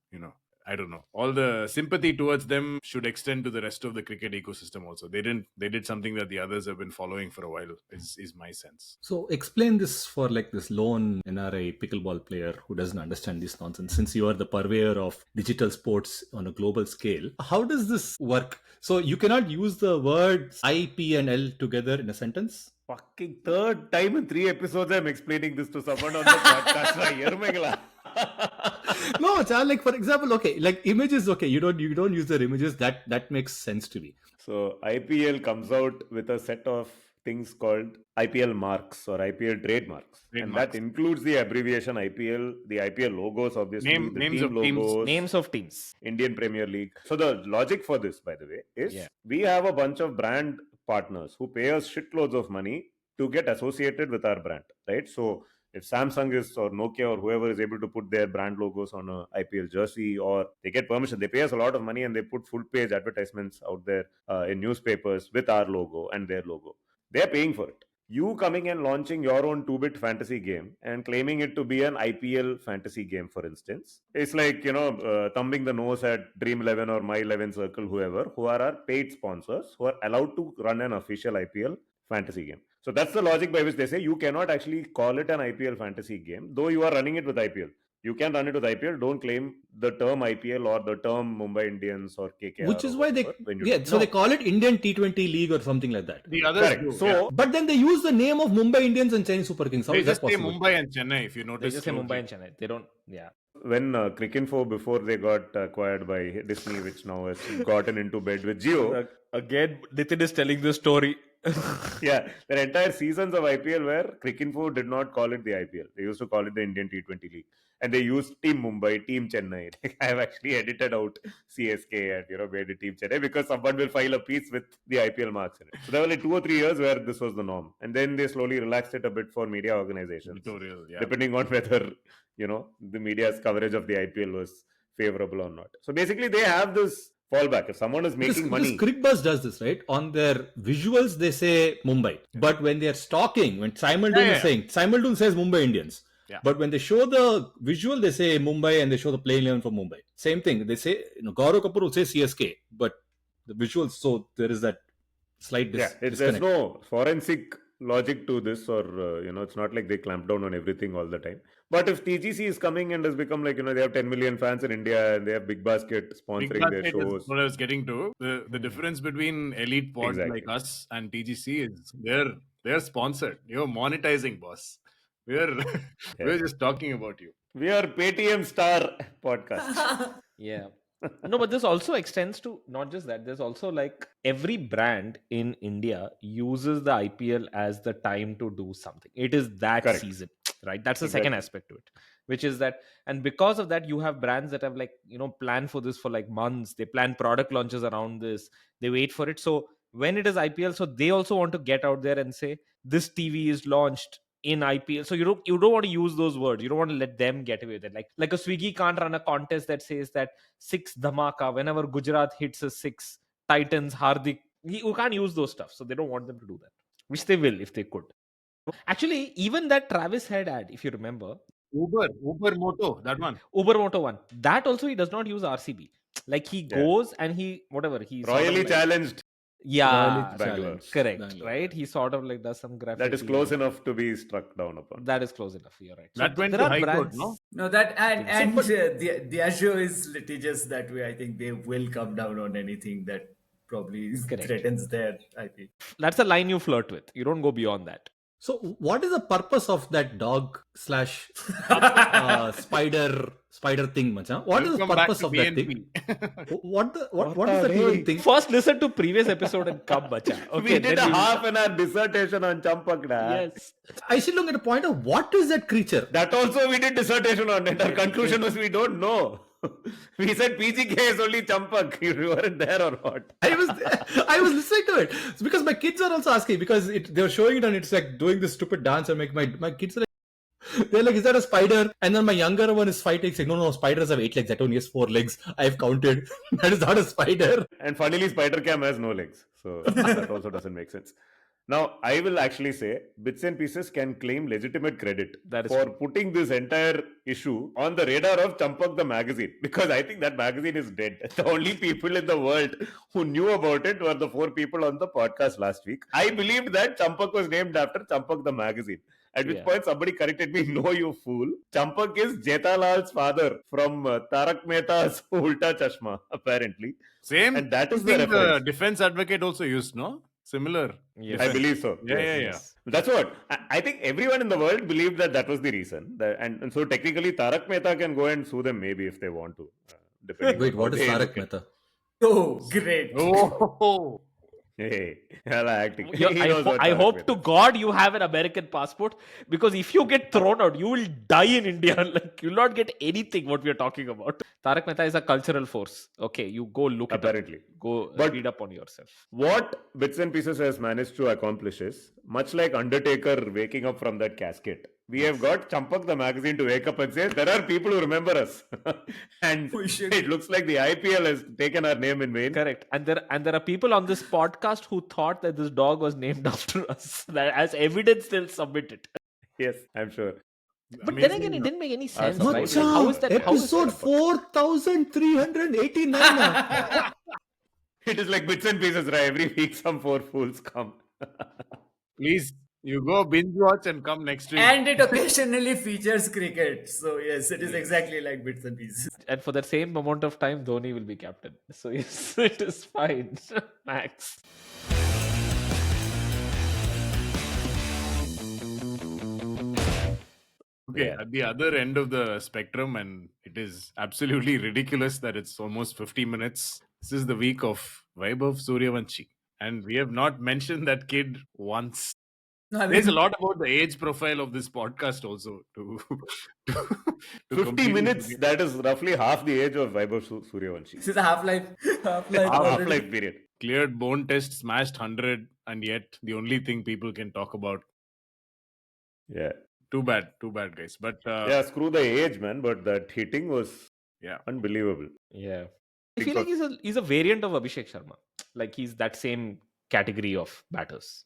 E: I don't know, all the sympathy towards them should extend to the rest of the cricket ecosystem also. They did something that the others have been following for a while, is my sense.
A: So explain this for like this lone NRI pickleball player who doesn't understand this nonsense. Since you are the purveyor of digital sports on a global scale, how does this work? So you cannot use the words I, P and L together in a sentence?
B: Fucking third time in 3 episodes I'm explaining this to someone on the podcast.
A: No, Chal, like for example, okay, like images, okay, you don't use their images. That makes sense to me.
B: So IPL comes out with a set of things called IPL marks or IPL trademarks. And that includes the abbreviation IPL, the IPL logos, obviously, the
E: names
B: team
E: of
B: logos,
E: teams.
C: Names of teams.
B: Indian Premier League. So the logic for this, by the way, is we have a bunch of brand partners who pay us shitloads of money to get associated with our brand, right? So if Samsung is or Nokia or whoever is able to put their brand logos on a IPL jersey, or they get permission, they pay us a lot of money and they put full page advertisements out there in newspapers with our logo and their logo. They're paying for it. You coming and launching your own 2-bit fantasy game and claiming it to be an IPL fantasy game, for instance, it's like, thumbing the nose at Dream 11 or My 11 Circle, whoever, who are our paid sponsors, who are allowed to run an official IPL fantasy game. So that's the logic by which they say you cannot actually call it an IPL fantasy game, though you are running it with IPL. You can run it with IPL. Don't claim the term IPL or the term Mumbai Indians or KKR.
A: Which is why they they call it Indian T20 League or something like that.
E: The others do.
A: So, but then they use the name of Mumbai Indians and Chennai Super Kings. How
E: They
A: is that
E: just say
A: possible?
E: Mumbai and Chennai, if you notice.
C: They just say Mumbai and Chennai. They don't,
B: When Cricinfo, before they got acquired by Disney, which now has gotten into bed with Jio.
C: Again, Nitin is telling the story.
B: Yeah, their entire seasons of IPL where Cricinfo did not call it the IPL. They used to call it the Indian T20 League. And they used Team Mumbai, Team Chennai. I have actually edited out CSK and made it Team Chennai because someone will file a piece with the IPL marks in it. So there were like 2 or 3 years where this was the norm. And then they slowly relaxed it a bit for media organizations. Depending on whether, the media's coverage of the IPL was favorable or not. So basically they have this fallback. If someone is making money.
A: Crickbuzz does this, right? On their visuals, they say Mumbai. But when they're stalking, when Simuldoon is saying, Simuldoon says Mumbai Indians. Yeah. But when they show the visual, they say Mumbai and they show the playing 11 for Mumbai. Same thing. They say, Gaurav Kapoor will say CSK. But the visuals, so there is that slight disconnect.
B: There's no forensic logic to this, or it's not like they clamp down on everything all the time. But if TGC is coming and has become like, they have 10 million fans in India and they have Big Basket sponsoring their shows.
E: Is what I was getting to. The difference between elite pods like us and TGC is they're sponsored. You're monetizing, boss. We're just talking about you.
B: We are Paytm Star podcast.
C: Yeah. No, but this also extends to not just that. There's also like every brand in India uses the IPL as the time to do something. It is that season, right? That's the second aspect to it, which is that, and because of that, you have brands that have like, planned for this for like months. They plan product launches around this. They wait for it. So when it is IPL, so they also want to get out there and say, this TV is launched in IPL. So you don't want to use those words. You don't want to let them get away with it. Like a Swiggy can't run a contest that says that 6 dhamaka, whenever Gujarat hits a 6, Titans Hardik You can't use those stuff, so they don't want them to do that, which they will if they could. Actually, even that Travis Head ad, if you remember,
E: Uber Moto, that one.
C: Uber Moto one, that also he does not use RCB. Like he
B: Yeah.
C: goes and he whatever he sort of
B: Royally
C: like,
B: challenged.
A: Royally
C: yeah,
B: Bangalore.
A: challenged.
C: correct,
A: Bangalore.
C: right? He sort of like does some graffiti.
B: That is close enough to be struck down upon.
C: That is close enough. You're right.
E: That went
C: there
E: to
C: are
E: High Court,
C: brands.
E: no?
F: No, that and Diageo is litigious that way. I think they will come down on anything that probably
C: Correct.
F: threatens their IP.
C: That's a line you flirt with. You don't go beyond that.
A: So, what is the purpose of that dog / spider thing, Macha? What is the
E: Welcome back
A: purpose
E: to
A: of that
E: BNP.
A: thing? What is that even thing?
C: First, listen to previous episode and come, bacha. Okay,
B: We did a
C: then
B: half an hour dissertation on Champak.
C: Yes.
A: I still don't get a point of what is that creature?
B: That also we did dissertation on it. Our conclusion was we don't know. We said PGK is only Champak. You weren't there or what?
A: I was listening to it. It's because my kids are also asking because they were showing it and it's like doing this stupid dance and my kids are like, they're like, is that a spider? And then my younger one is fighting, saying, no, spiders have 8 legs. That only has 4 legs. I've counted. That is not a spider.
B: And funnily, Spider Cam has no legs. So that also doesn't make sense. Now, I will actually say Bits and Pieces can claim legitimate credit for putting this entire issue on the radar of Champak the magazine, because I think that magazine is dead. The only people in the world who knew about it were the 4 people on the podcast last week. I believed that Champak was named after Champak the magazine. At which point somebody corrected me, no, you fool. Champak is Jetalal's father from Tarak Mehta's Ulta Chashma, apparently.
E: Same.
B: And that is
E: thing
B: the reference.
E: defense advocate also used, no? Similar.
C: Yes.
B: I believe so.
E: Yeah.
B: That's what. I think everyone in the world believed that was the reason. And so technically Tarak Mehta can go and sue them maybe if they want to.
A: Wait, what is Tarak Mehta?
F: Oh, great.
E: Oh.
B: Hey, acting.
C: I hope to God you have an American passport, because if you get thrown out, you will die in India. Like you'll not get anything what we are talking about. Tarak Mehta is a cultural force. Okay, you go look
B: Apparently.
C: it up. Go
B: But
C: read up on yourself.
B: What Bits and Pieces has managed to accomplish is, much like Undertaker waking up from that casket, we have got Champak the magazine to wake up and say, there are people who remember us. And it looks like the IPL has taken our name in vain.
C: Correct. And there are people on this podcast who thought that this dog was named after us. That as evidence they'll submit it.
B: Yes, I'm sure.
C: But then again, it didn't make any sense.
B: Macha,
C: Right? Like, how is that?
A: Episode 4389.
B: It is like Bits and Pieces, right? Every week some 4 fools come.
E: Please, you go binge watch and come next week.
F: And it occasionally features cricket. So, yes, it is exactly like Bits and Pieces.
C: And for that same amount of time, Dhoni will be captain. So yes, it is fine. Max.
E: Okay, at the other end of the spectrum, and it is absolutely ridiculous that it's almost 50 minutes. This is the week of Vaibhav Suryavanshi. And we have not mentioned that kid once.
F: No, I mean,
E: There's a lot about the age profile of this podcast also. To
B: 50
E: completely
B: minutes,
E: forget.
B: that is roughly half the age of Vaibhav Suryavanshi.
F: this is a half-life.
B: Half-life period.
E: Cleared bone test, smashed 100, and yet the only thing people can talk about.
B: Yeah.
E: Too bad, guys. But
B: Yeah, screw the age, man. But that hitting was unbelievable.
C: Yeah. I feel like he's a variant of Abhishek Sharma. Like he's that same category of batters.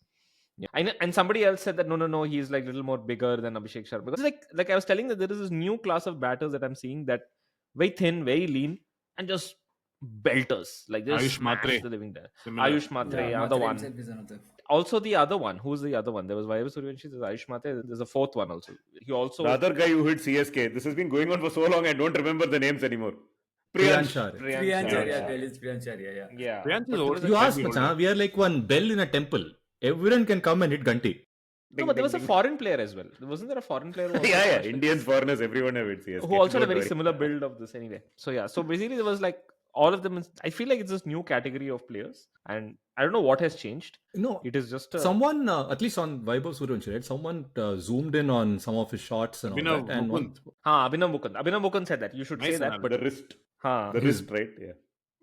C: Yeah. And somebody else said that no, he's like a little more bigger than Abhishek Sharma. Because like I was telling that there is this new class of batters that I'm seeing that very thin, very lean, and just belters. Like just
E: Ayush
C: smash
E: Matre.
C: the living there.
E: Similar.
C: Ayush Matre, another one. Also the other one. Who's the other one? There was Vaibhav Suryavanshi, there's Ayush Matre, there's a fourth one also. He also
B: The other guy who hit CSK. This has been going on for so long, I don't remember the names anymore.
A: Priyansh.
F: Priyancharya.
C: Yeah.
E: Priyansh is
C: But
E: old.
A: You asked,
E: Maybe
A: Macha, we are like one bell in a temple. Everyone can come and hit Ganti.
C: No, but there was a foreign player as well. Wasn't there a foreign player? Who also
B: Yeah.
C: smashed it?
B: Indians, foreigners, everyone have hit CSK.
C: Who also had a
B: Don't
C: very
B: worry.
C: similar build of this anyway. So yeah, so basically there was like all of them. I feel like it's this new category of players, and I don't know what has changed.
A: No,
C: It is just
A: someone, at least on Vaibhav Suryavanshi, right? Someone zoomed in on some of his shots and all
E: Abhinav
A: that. And
E: Mukund.
C: Abhinav Mukund. Abhinav Mukund said that. You should
E: Nice
C: say that,
E: man.
C: but
B: The wrist.
C: हाँ,
B: The wrist, right? Yeah.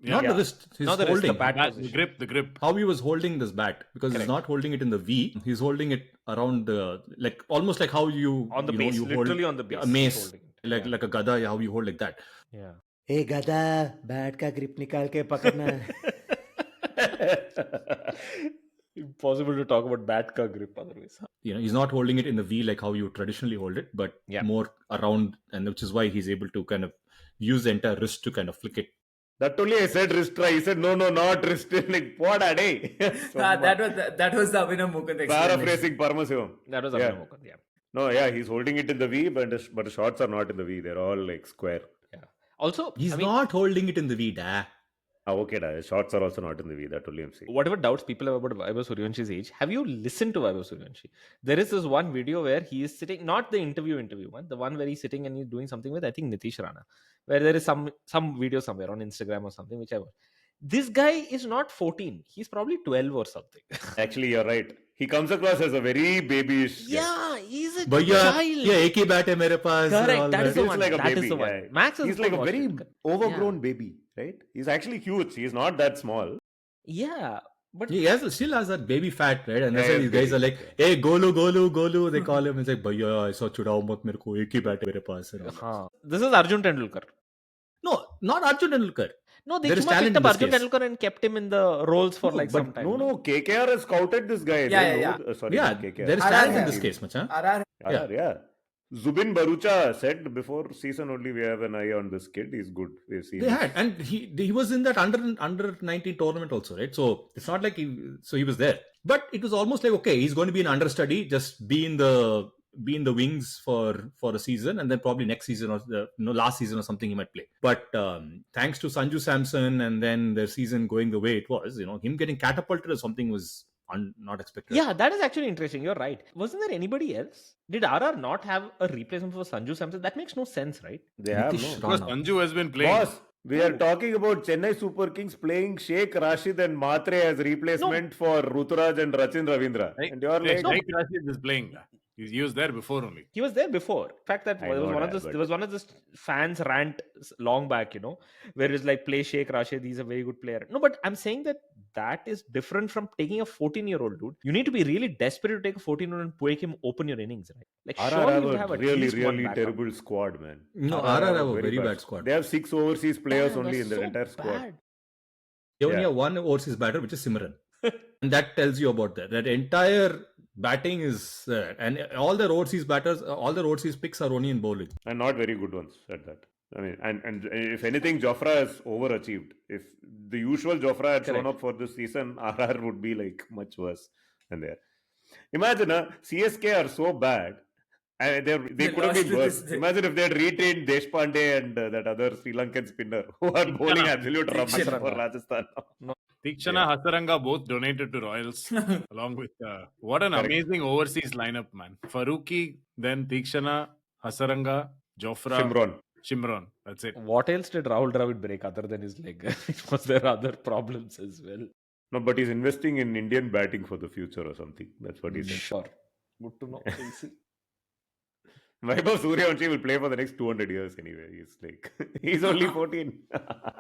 A: not
C: Yeah.
A: the wrist, he's
C: Not the wrist,
A: holding.
C: the bat
E: The
C: position.
E: grip.
A: How he was holding this bat, because
C: Correct.
A: he's not holding it in the V, he's holding it around the, like almost like how you
C: On the
A: you
C: base,
A: know, you
C: literally
A: hold
C: on the base.
A: a
C: he's
A: mace,
C: holding it.
A: like
C: Yeah.
A: like a gada, how you hold like that.
C: Yeah.
G: ए गधा bat का grip निकाल के पकड़ना
C: Impossible to talk about bat ka grip otherwise.
A: He's not holding it in the V like how you traditionally hold it, but more around, and which is why he's able to kind of use the entire wrist to kind of flick it.
B: That only I said wrist try. He said no, not wrist. Like what a day.
F: that was the Abhinav Mukund explanation.
B: Paraphrasing Parmasivam.
C: That was Abhinav Mukund,
B: No, he's holding it in the V, but the shots are not in the V. They're all like square.
C: Yeah. Also,
A: he's not holding it in the V, da.
B: Okay, da. Shots are also not in the V. That only I'm saying.
C: Whatever doubts people have about Vaibhav Suryavanshi's age, have you listened to Vaibhav Suryavanshi? There is this one video where he is sitting, not the interview one, the one where he's sitting and he's doing something with, I think, Nitish Rana, where there is some video somewhere on Instagram or something, which I watched. This guy is not 14. He's probably 12 or something.
B: Actually, you're right. He comes across as a very babyish.
C: Yeah, he's a
A: child.
C: Yeah,
A: ek hi bat hai mere paas.
C: Correct, that is the one.
B: Like a
C: that
B: baby.
C: Is the one.
B: Yeah.
C: Max is
B: he's like a very overgrown baby, right? He's actually huge. He's not that small.
C: Yeah. But
A: he still has that baby fat, right? And that's why these guys are like, hey, Golu. They call him. It's like, bhaiya, aisa chudao mat mere ko, ek hi bat hai mere paas.
C: This is Arjun Tendulkar.
A: No, not Arjun Tendulkar.
C: No, they picked up Arjun Tendulkar and kept him in the roles for some time.
B: No, KKR has scouted this guy.
F: KKR.
A: There is talent in this case, macha.
B: Yeah. Zubin Barucha said before season only we have an eye on this kid. He's good. We've seen.
A: They had, and he was in that under 19 tournament also, right? So it's not like he was there, but it was almost like, okay, he's going to be an understudy, just be in the wings for a season, and then probably next season or last season or something he might play. But thanks to Sanju Samson and then their season going the way it was, him getting catapulted or something was not expected.
C: Yeah, that is actually interesting. You're right. Wasn't there anybody else? Did RR not have a replacement for Sanju Samson? That makes no sense, right?
B: They have
E: because Sanju has been playing.
B: Boss, we are talking about Chennai Super Kings playing Sheikh Rashid and Matre as replacement for Ruturaj and Rachin Ravindra. And you're like,
E: Sheikh Rashid is playing. He was there before only.
C: He was there before. In fact, there was one of the fans rant long back, where it's like, play Sheikh Rashid, he's a very good player. No, but I'm saying that is different from taking a 14-year-old dude. You need to be really desperate to take a 14-year-old and make him open your innings, right? Like,
B: RR have a really terrible squad, man.
A: No, RR have a very bad squad.
B: They have 6 overseas players only in their entire squad.
A: They only have one overseas batter, which is Simran. And that tells you about that. That entire batting is and all their overseas batters, all their overseas picks are only in bowling,
B: and not very good ones at that. I mean, and if anything, Jofra has overachieved. If the usual Jofra had shown up for this season, RR would be like much worse than there. Imagine, CSK are so bad, and they could have been worse. Imagine if they had retained Deshpande and that other Sri Lankan spinner who are bowling absolute rubbish for Rajasthan.
C: No.
E: Tikshana, Hasaranga both donated to Royals along with what an amazing overseas lineup, man. Faruqi, then Tikshana, Hasaranga, Jofra, Shimron. That's it.
C: What else did Rahul Dravid break other than his leg? Was there other problems as well?
B: No, but he's investing in Indian batting for the future or something. That's what he said.
C: Sure. Good to know.
B: Vaibhav Suryavanshi will play for the next 200 years anyway. He's only 14.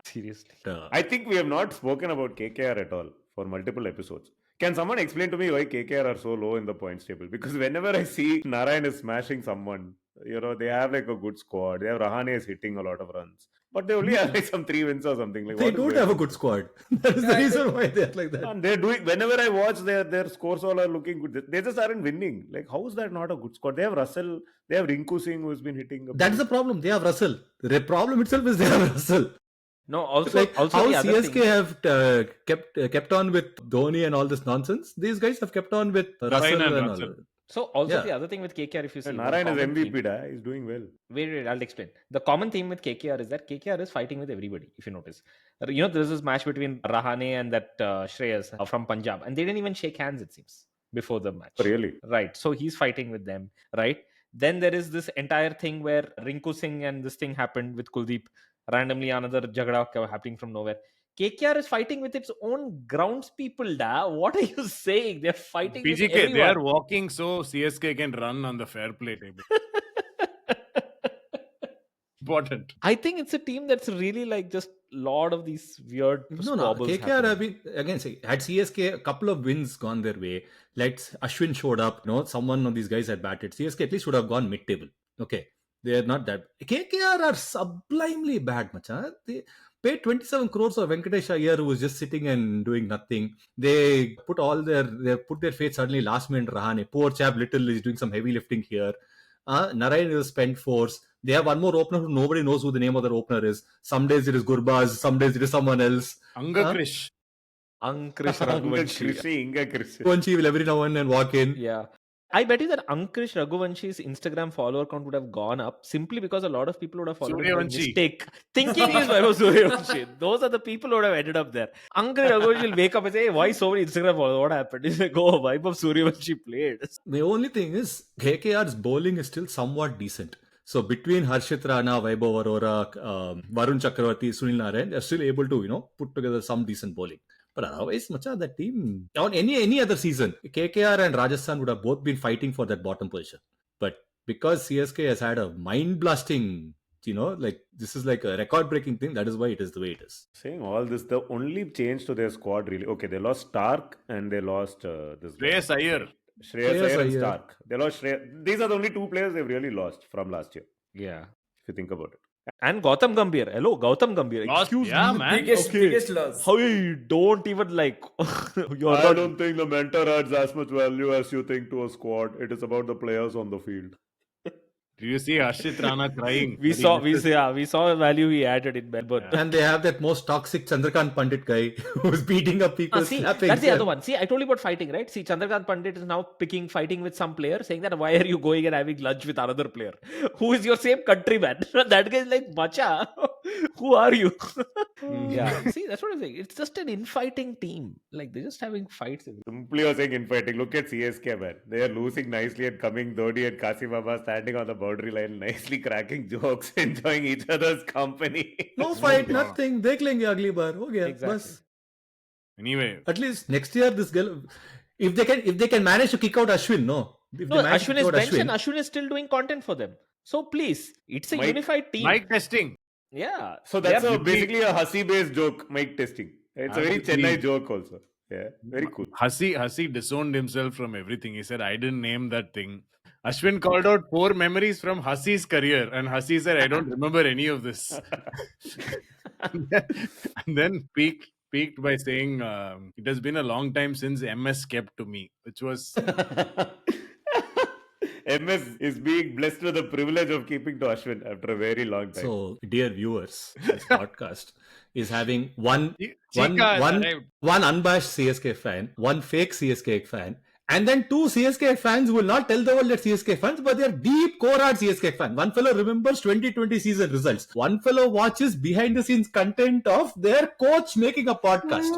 C: Seriously.
B: I think we have not spoken about KKR at all for multiple episodes. Can someone explain to me why KKR are so low in the points table? Because whenever I see Narayan is smashing someone, they have like a good squad. They have Rahane is hitting a lot of runs. But they only have like some 3 wins or something. Like,
A: they don't have a good squad. That is the reason why they're like that.
B: And they're doing, whenever I watch their scores all are looking good. They just aren't winning. Like, how is that not a good squad? They have Russell, they have Rinku Singh who's been hitting.
A: That's the problem. They have Russell. The problem itself is they have Russell.
C: No, also
A: how CSK have kept on with Dhoni and all this nonsense. These guys have kept on with Russell and all.
C: So also the other thing with KKR, if you see,
B: Narayan is MVP, he's doing well.
C: Wait, I'll explain. The common theme with KKR is that KKR is fighting with everybody. If you notice, there's this match between Rahane and that Shreyas from Punjab, and they didn't even shake hands. It seems before the match.
B: Really?
C: Right. So he's fighting with them. Right. Then there is this entire thing where Rinku Singh and this thing happened with Kuldeep. Randomly, another jagda happening from nowhere. KKR is fighting with its own grounds people, da. What are you saying? They're fighting
E: BGK,
C: with everyone.
E: They are walking so CSK can run on the fair play table. Important.
C: I think it's a team that's really like just lot of these weird squabbles
A: KKR
C: happening.
A: have been, again, say, had CSK a couple of wins gone their way, like Ashwin showed up, someone of these guys had batted. CSK at least should have gone mid-table. Okay. They are not that. KKR are sublimely bad, macha. paid 27 crores for Venkatesh Iyer, who was just sitting and doing nothing. They put their faith suddenly last minute Rahane. Poor chap, little is doing some heavy lifting here. Narayan is a spent force. They have one more opener who nobody knows who the name of their opener is. Some days it is Gurbaz, some days it is someone else.
E: Anga Krish.
C: Ankrish Raghuvanshi.
B: Inga Krish.
A: Raghuvanshi will every now and then walk in.
C: Yeah. I bet you that Ankrish Raghuvanshi's Instagram follower count would have gone up simply because a lot of people would have followed him by
E: Suryavanshi.
C: mistake, thinking he's Vaibhav Suryavanshi. Those are the people who would have ended up there. Ankrish Raghuvanshi will wake up and say, hey, why so many Instagram followers? What happened? He's like, oh, Vaibhav Suryavanshi played.
A: The only thing is, KKR's bowling is still somewhat decent. So between Harshit Rana, Vaibhav Arora, Varun Chakravarti, Sunil Narayan, they're still able to, put together some decent bowling. But otherwise, that team, on any other season, KKR and Rajasthan would have both been fighting for that bottom position. But because CSK has had a mind-blasting, this is like a record-breaking thing, that is why it is the way it is.
B: Saying all this, the only change to their squad really, okay, they lost Stark and they lost this guy.
E: Shreyas Iyer.
B: Shreyas Iyer and Stark. They lost Shreyas. These are the only two players they've really lost from last year.
C: Yeah.
B: If you think about it.
C: And Gautam Gambhir. Hello, Gautam Gambhir.
E: Lost,
C: Excuse
E: yeah,
C: me.
E: man.
F: Biggest loss.
C: How you don't even like...
B: I don't think the mentor adds as much value as you think to a squad. It is about the players on the field.
E: Do you see Harshit Rana crying?
C: We saw a value he added in Melbourne.
A: Yeah. And they have that most toxic Chandrakant Pandit guy who's beating up people.
C: See, that's the other one. See, I told you about fighting, right? See, Chandrakant Pandit is now fighting with some player, saying that why are you going and having lunch with another player who is your same countryman? That guy is like, Bacha, who are you? Yeah, see, that's what I'm saying. It's just an infighting team. Like, they're just having fights.
B: Simply you're saying infighting. Look at CSK, man. They are losing nicely and coming Dhoni and Kasim Baba standing on the boundary line, nicely cracking jokes, enjoying each other's company.
A: No fight, nothing. Dekh lenge agli bar. Ho gaya.
C: Exactly.
A: Bas.
E: Anyway.
A: At least next year, this girl, if they can manage to kick out Ashwin,
C: Ashwin is benched and Ashwin is still doing content for them. So please, it's a unified team.
E: Mic testing.
C: Yeah.
B: So that's basically a Hasi-based joke, mic testing. It's a very Chennai joke also. Yeah, very cool.
E: Hasi disowned himself from everything. He said, I didn't name that thing. Ashwin called out 4 memories from Hasi's career, and Hasi said, I don't remember any of this. And then peaked by saying, it has been a long time since MS kept to me, which was...
B: MS is being blessed with the privilege of keeping to Ashwin after a very long time.
A: So, dear viewers, this podcast is having one unabashed CSK fan, one fake CSK fan, and then 2 CSK fans who will not tell the world that CSK fans, but they are deep core-hard CSK fan. One fellow remembers 2020 season results. One fellow watches behind-the-scenes content of their coach making a podcast.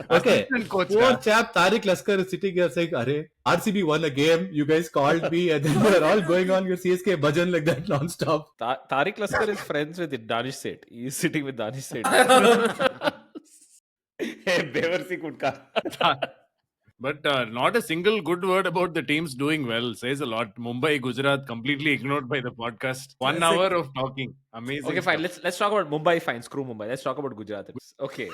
A: Okay, poor chap Tareque Laskar is sitting here saying, "Arey, RCB won a game. You guys called me, and then you're all going on your CSK bhajan like that non-stop."
C: Tareque Laskar is friends with Danish Seth. He's sitting with Danish Seth.
B: Hey, Beversi Kutka.
E: But not a single good word about the teams doing well. Says a lot. Mumbai, Gujarat, completely ignored by the podcast. 1 hour of talking. Amazing.
C: Okay, fine. Let's talk about Mumbai. Fine, screw Mumbai. Let's talk about Gujarat. Okay.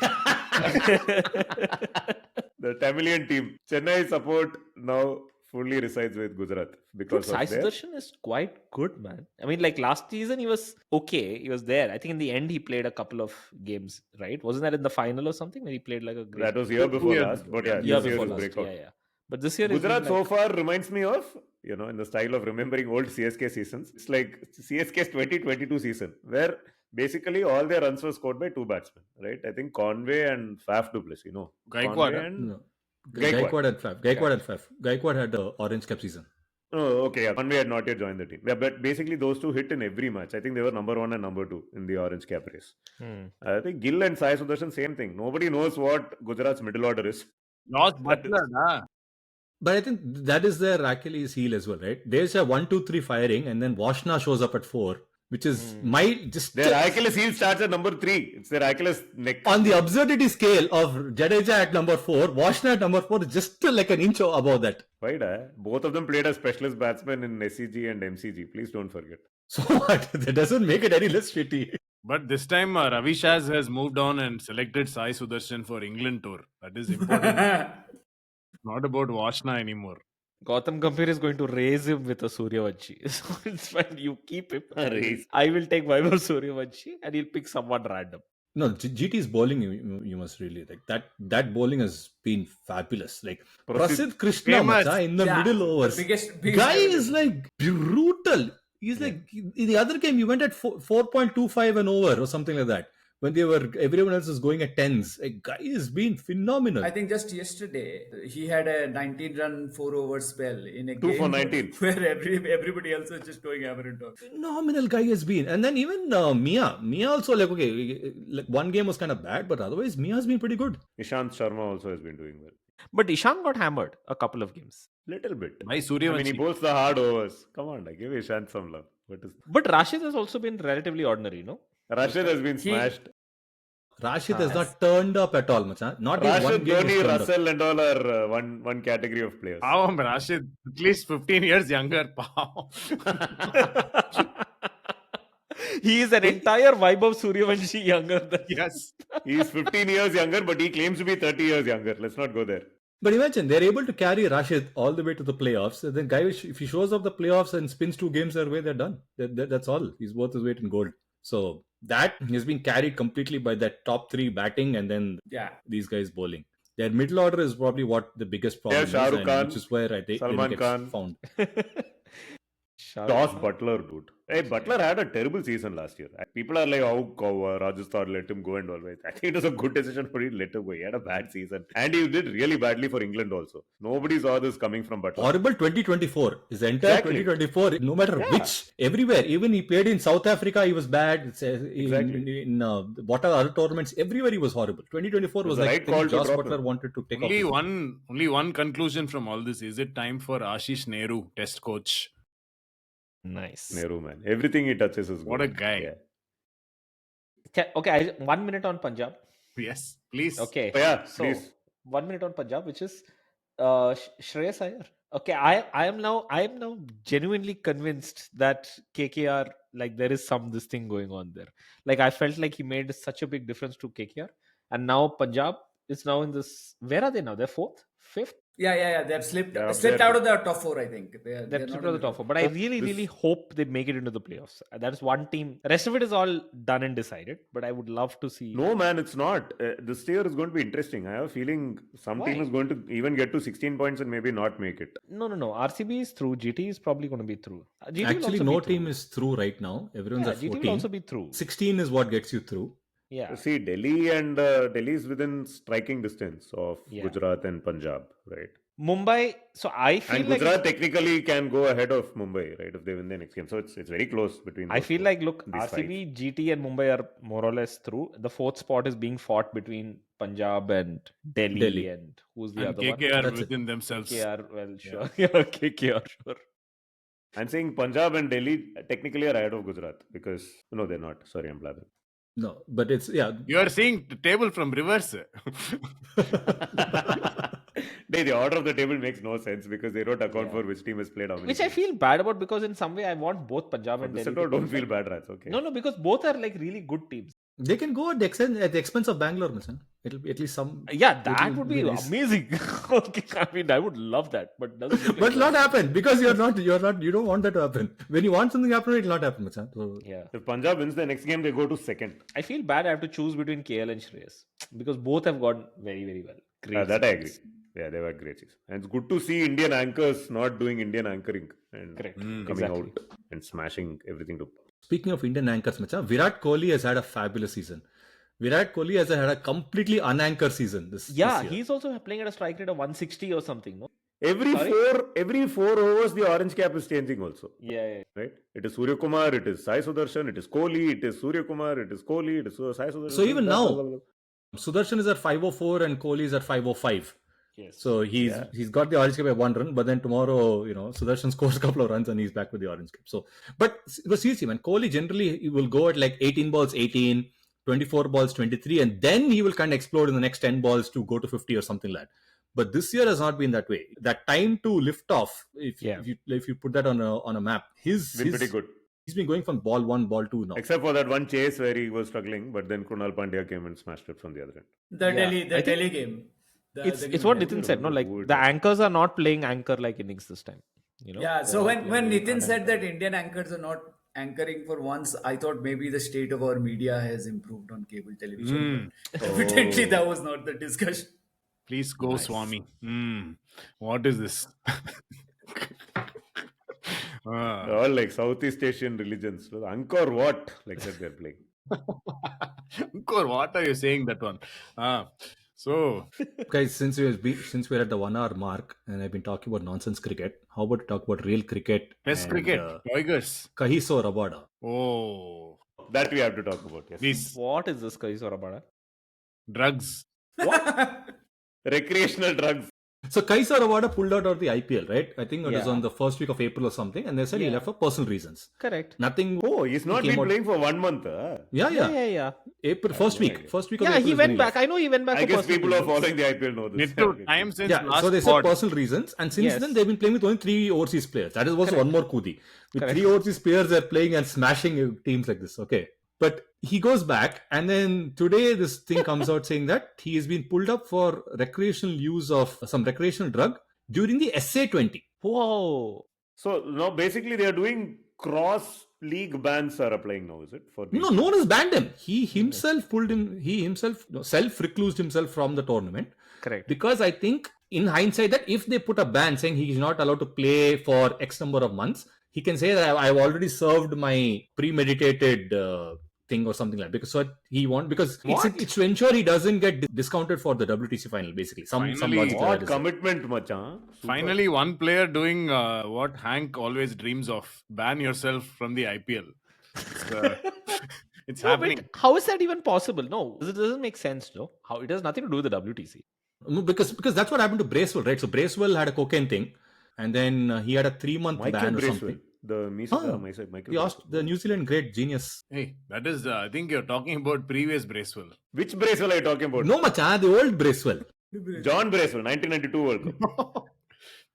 B: The Tamilian team. Chennai support now fully resides with Gujarat because
C: Sai Sudarshan is quite good, man. I mean, like last season he was okay. He was there. I think in the end he played a couple of games, right? Wasn't that in the final or something where he played like a great...
B: That was year before last, but yeah,
C: year before last. Yeah. But this year
B: Gujarat so far reminds me of, in the style of remembering old CSK seasons. It's like CSK's 2022 season where basically all their runs were scored by 2 batsmen, right? I think Conway and Faf du Plessis,
E: Gaikwad.
A: Gaikwad and Faf. Gaikwad had the orange cap season.
B: Oh, okay. Yeah. Conway had not yet joined the team. Yeah, but basically those two hit in every match. I think they were number 1 and number 2 in the orange cap race. I think Gill and Sai Sudarshan, same thing. Nobody knows what Gujarat's middle order is.
E: Lost Butler, nah.
A: But I think that is their Achilles heel as well, right? There's a 1-2-3 firing, and then Washna shows up at 4, which is
B: their Achilles heel starts at number 3. It's their Achilles neck.
A: On the absurdity scale of Jadeja at number 4, Washna at number 4 is just like an inch above that.
B: Why? Both of them played as specialist batsmen in SCG and MCG. Please don't forget.
A: So what? That doesn't make it any less shitty.
E: But this time Ravi Shaz has moved on and selected Sai Sudarshan for England tour. That is important. Not about Washna anymore.
C: Gautam Gambhir is going to raise him with a Suryavanshi. So it's fine. You keep him. I will take Vaibhav Suryavanshi and he'll pick someone random.
A: No, GT's bowling, you must really like that bowling has been fabulous. Like Prasidh Krishna
E: famous.
A: macha, in the
F: Yeah,
A: middle
F: the
A: overs.
F: biggest
A: Guy
F: ever.
A: is like brutal. He's like in the other game you went at 4.25 an over or something like that. When everyone else is going at tens. A guy has been phenomenal.
F: I think just yesterday he had a 19-run 4-over spell in a
B: 2 for
F: game
B: 19.
F: where everybody else was just going hammer and tongs.
A: Phenomenal guy has been. And then even Mia also like okay, like one game was kind of bad, but otherwise Mia's been pretty good.
B: Ishant Sharma also has been doing well.
C: But Ishan got hammered a couple of games.
B: Little bit.
E: By
B: I
E: Suryavanshi.
B: mean, he bowls the hard overs. Come on, I give Ishant some love.
C: But Rashid has also been relatively ordinary, no?
B: Rashid has been smashed.
A: Rashid has not turned up at all, much. Not even one
B: Rashid,
A: game.
B: Dhoni,
A: he's turned up.
B: Russell, and all are one category of players.
E: Rashid, at least 15 years younger. Pav.
C: He is an entire vibe of Suryavanshi younger than
E: Yes.
B: He is 15 years younger, but he claims to be 30 years younger. Let's not go there.
A: But imagine they're able to carry Rashid all the way to the playoffs. And then guy, if he shows up the playoffs and spins 2 games their way, they're done. That's all. He's worth his weight in gold. So that has been carried completely by that top 3 batting and then these guys bowling. Their middle order is probably what the biggest problem is,
B: Shah Rukh Khan,
A: which is where I think
B: Salman
A: they
B: Khan.
A: get found.
B: Toss Butler, dude. Hey, Butler had a terrible season last year. People are like, how Rajasthan let him go and all. I think it was a good decision for him to let him go. He had a bad season. And he did really badly for England also. Nobody saw this coming from Butler.
A: Horrible 2024. His entire 2024, no matter which, everywhere. Even he played in South Africa, he was bad. In what are other tournaments? Everywhere he was horrible. 2024 was
B: the
A: like
B: right call to
A: Josh
B: drop
A: Butler
B: him.
A: wanted to take
E: Only
A: off.
E: one conclusion from all this. Is it time for Ashish Nehru, test coach?
C: Nice.
B: Nehru, man. Everything he touches is good.
E: What a guy.
B: Yeah.
C: Okay, 1 minute on Punjab.
E: Yes, please.
C: Okay.
B: Oh, yeah,
C: so,
B: please.
C: 1 minute on Punjab, which is Shreyas Iyer. Okay, I am now genuinely convinced that KKR, like there is this thing going on there. Like I felt like he made such a big difference to KKR, and now Punjab is now in this. Where are they now? They're 4th, 5th.
F: Yeah. They've slipped
B: Yeah,
F: out of the top 4, I think.
C: They're
F: They're
C: slipped
F: not
C: out of the top 4. But I really hope they make it into the playoffs. That is one team. The rest of it is all done and decided. But I would love to see.
B: No, man, it's not. This year is going to be interesting. I have a feeling some team is going to even get to 16 points and maybe not make it.
C: No. RCB is through. GT is probably going to be through. GT
A: Actually, no team is through right now. Everyone's at 14.
C: GT will also be through.
A: 16 is what gets you through.
C: Yeah.
B: See, Delhi is within striking distance of Gujarat and Punjab, right?
C: Mumbai, so I feel like
B: Gujarat technically can go ahead of Mumbai, right, if they win the next game. So it's very close between.
C: I feel like look,
B: these
C: RCB, GT, and Mumbai are more or less through. The 4th spot is being fought between Punjab and Delhi. And who's the other
E: KKR
C: one?
E: within themselves.
C: KKR, well, sure. Yeah, KKR, sure.
B: I'm saying Punjab and Delhi technically are ahead of Gujarat because no, they're not. Sorry, I'm blabbing.
A: No, but it's
E: You are seeing the table from reverse.
B: The order of the table makes no sense because they don't account for which team has played how many.
C: Which I feel bad about because in some way I want both Punjab and Delhi.
B: Don't feel bad, Rats. Okay.
C: No, because both are like really good teams.
A: They can go at the expense of Bangalore, man. It'll be at least some.
C: Yeah, that would be
A: nice.
C: amazing. Okay, I mean, I would love that, but doesn't.
A: But not happen because you don't want that to happen. When you want something to happen, it'll not happen, man. So,
C: yeah.
B: If Punjab wins the next game, they go to 2nd.
C: I feel bad. I have to choose between KL and Shreyas because both have gone very, very well. Great.
B: That I agree. Yeah, they were great season. And it's good to see Indian anchors not doing Indian anchoring and coming out and smashing everything to.
A: Speaking of Indian anchors, Macha, Virat Kohli has had a fabulous season. Virat Kohli has had a completely unanchored season this year.
C: He's also playing at a strike rate of 160 or something, no?
B: Every four overs, the orange cap is changing also.
C: Yeah.
B: Right? It is Surya Kumar, it is Sai Sudarshan, it is Kohli, it is Surya Kumar, it is Kohli, it is Sai Sudarshan.
A: So even now, Sudarshan is at 504 and Kohli is at 505.
C: Yes.
A: So he's got the orange cap by 1 run, but then tomorrow, Sudarshan scores a couple of runs and he's back with the orange cap. So, but seriously, man, Kohli generally he will go at like 18 balls, 18, 24 balls, 23, and then he will kind of explode in the next 10 balls to go to 50 or something like that. But this year has not been that way. That time to lift off, if you put that on a map, he's
B: been pretty good.
A: He's been going from ball 1, ball 2 now.
B: Except for that one chase where he was struggling, but then Krunal Pandya came and smashed it from the other end.
F: The Delhi game.
C: It's what Nitin said, no? Like the anchors are not playing anchor like innings this time.
F: Yeah. So when Nitin said that Indian anchors are not anchoring for once, I thought maybe the state of our media has improved on cable television, but evidently that was not the discussion.
E: Please go, Swami. What is this?
B: All like Southeast Asian religions. Angkor what? Like that they're playing.
E: Angkor, what are you saying that one? So,
A: Guys, since we're at the 1 hour mark and I've been talking about nonsense cricket, how about we talk about real cricket?
E: Test
A: and,
E: cricket, Tigers.
A: Kahiso Rabada.
E: Oh,
B: That we have to talk about. Yes.
E: please.
C: What is this, Kaiso Rabada?
E: Drugs.
B: Recreational drugs.
A: So Kaisa Rawada pulled out of the IPL, right? I think it was
C: Yeah.
A: on the first week of April or something, and they said he
C: Yeah.
A: left for personal reasons.
C: Correct.
A: Nothing.
B: Oh, he's not
A: came
B: been
A: out-
B: playing for 1 month.
A: Yeah.
C: Yeah.
A: April first
B: no
A: week.
B: idea.
A: First week of
C: Yeah,
A: April
C: he
A: is when
C: went back.
A: left.
C: I know he went back.
B: I
C: for
B: guess
C: personal
B: people who are
C: reasons.
B: following the IPL know this.
E: Need to time since
A: Yeah,
E: last
A: so they said
E: pod.
A: personal reasons, and since
C: Yes.
A: then they've been playing with only 3 overseas players. That is also one more kudi. With
C: Correct.
A: 3 overseas players, they're playing and smashing teams like this. Okay, but he goes back, and then today this thing comes out saying that he has been pulled up for recreational use of some recreational drug during the SA20.
C: Whoa.
B: So now basically they are doing cross league bans are applying now, is it? For these
A: No one has banned him. He himself pulled him. He himself self-reclused himself from the tournament.
C: Correct.
A: Because I think in hindsight that if they put a ban saying he is not allowed to play for X number of months, he can say that I've already served my premeditated thing or something like that. Because so he won't, because it's to ensure he doesn't get discounted for the WTC final, basically. Some
E: Finally,
A: logic to
B: What
A: that is there.
B: commitment, machan. Super.
E: Finally, one player doing what Hank always dreams of: ban yourself from the IPL. It's
C: No,
E: happening.
C: but how is that even possible? No, it doesn't make sense, though. How it has nothing to do with the WTC.
A: No, because that's what happened to Bracewell, right? So Bracewell had a cocaine thing, and then he had a 3-month
B: Michael
A: ban or
B: Bracewell.
A: something.
B: The Michael
A: He asked the New Zealand great genius.
E: Hey, that is. I think you're talking about previous Bracewell.
B: Which Bracewell are you talking about?
A: No, macha, the old Bracewell.
B: John Bracewell, 1992 World Cup.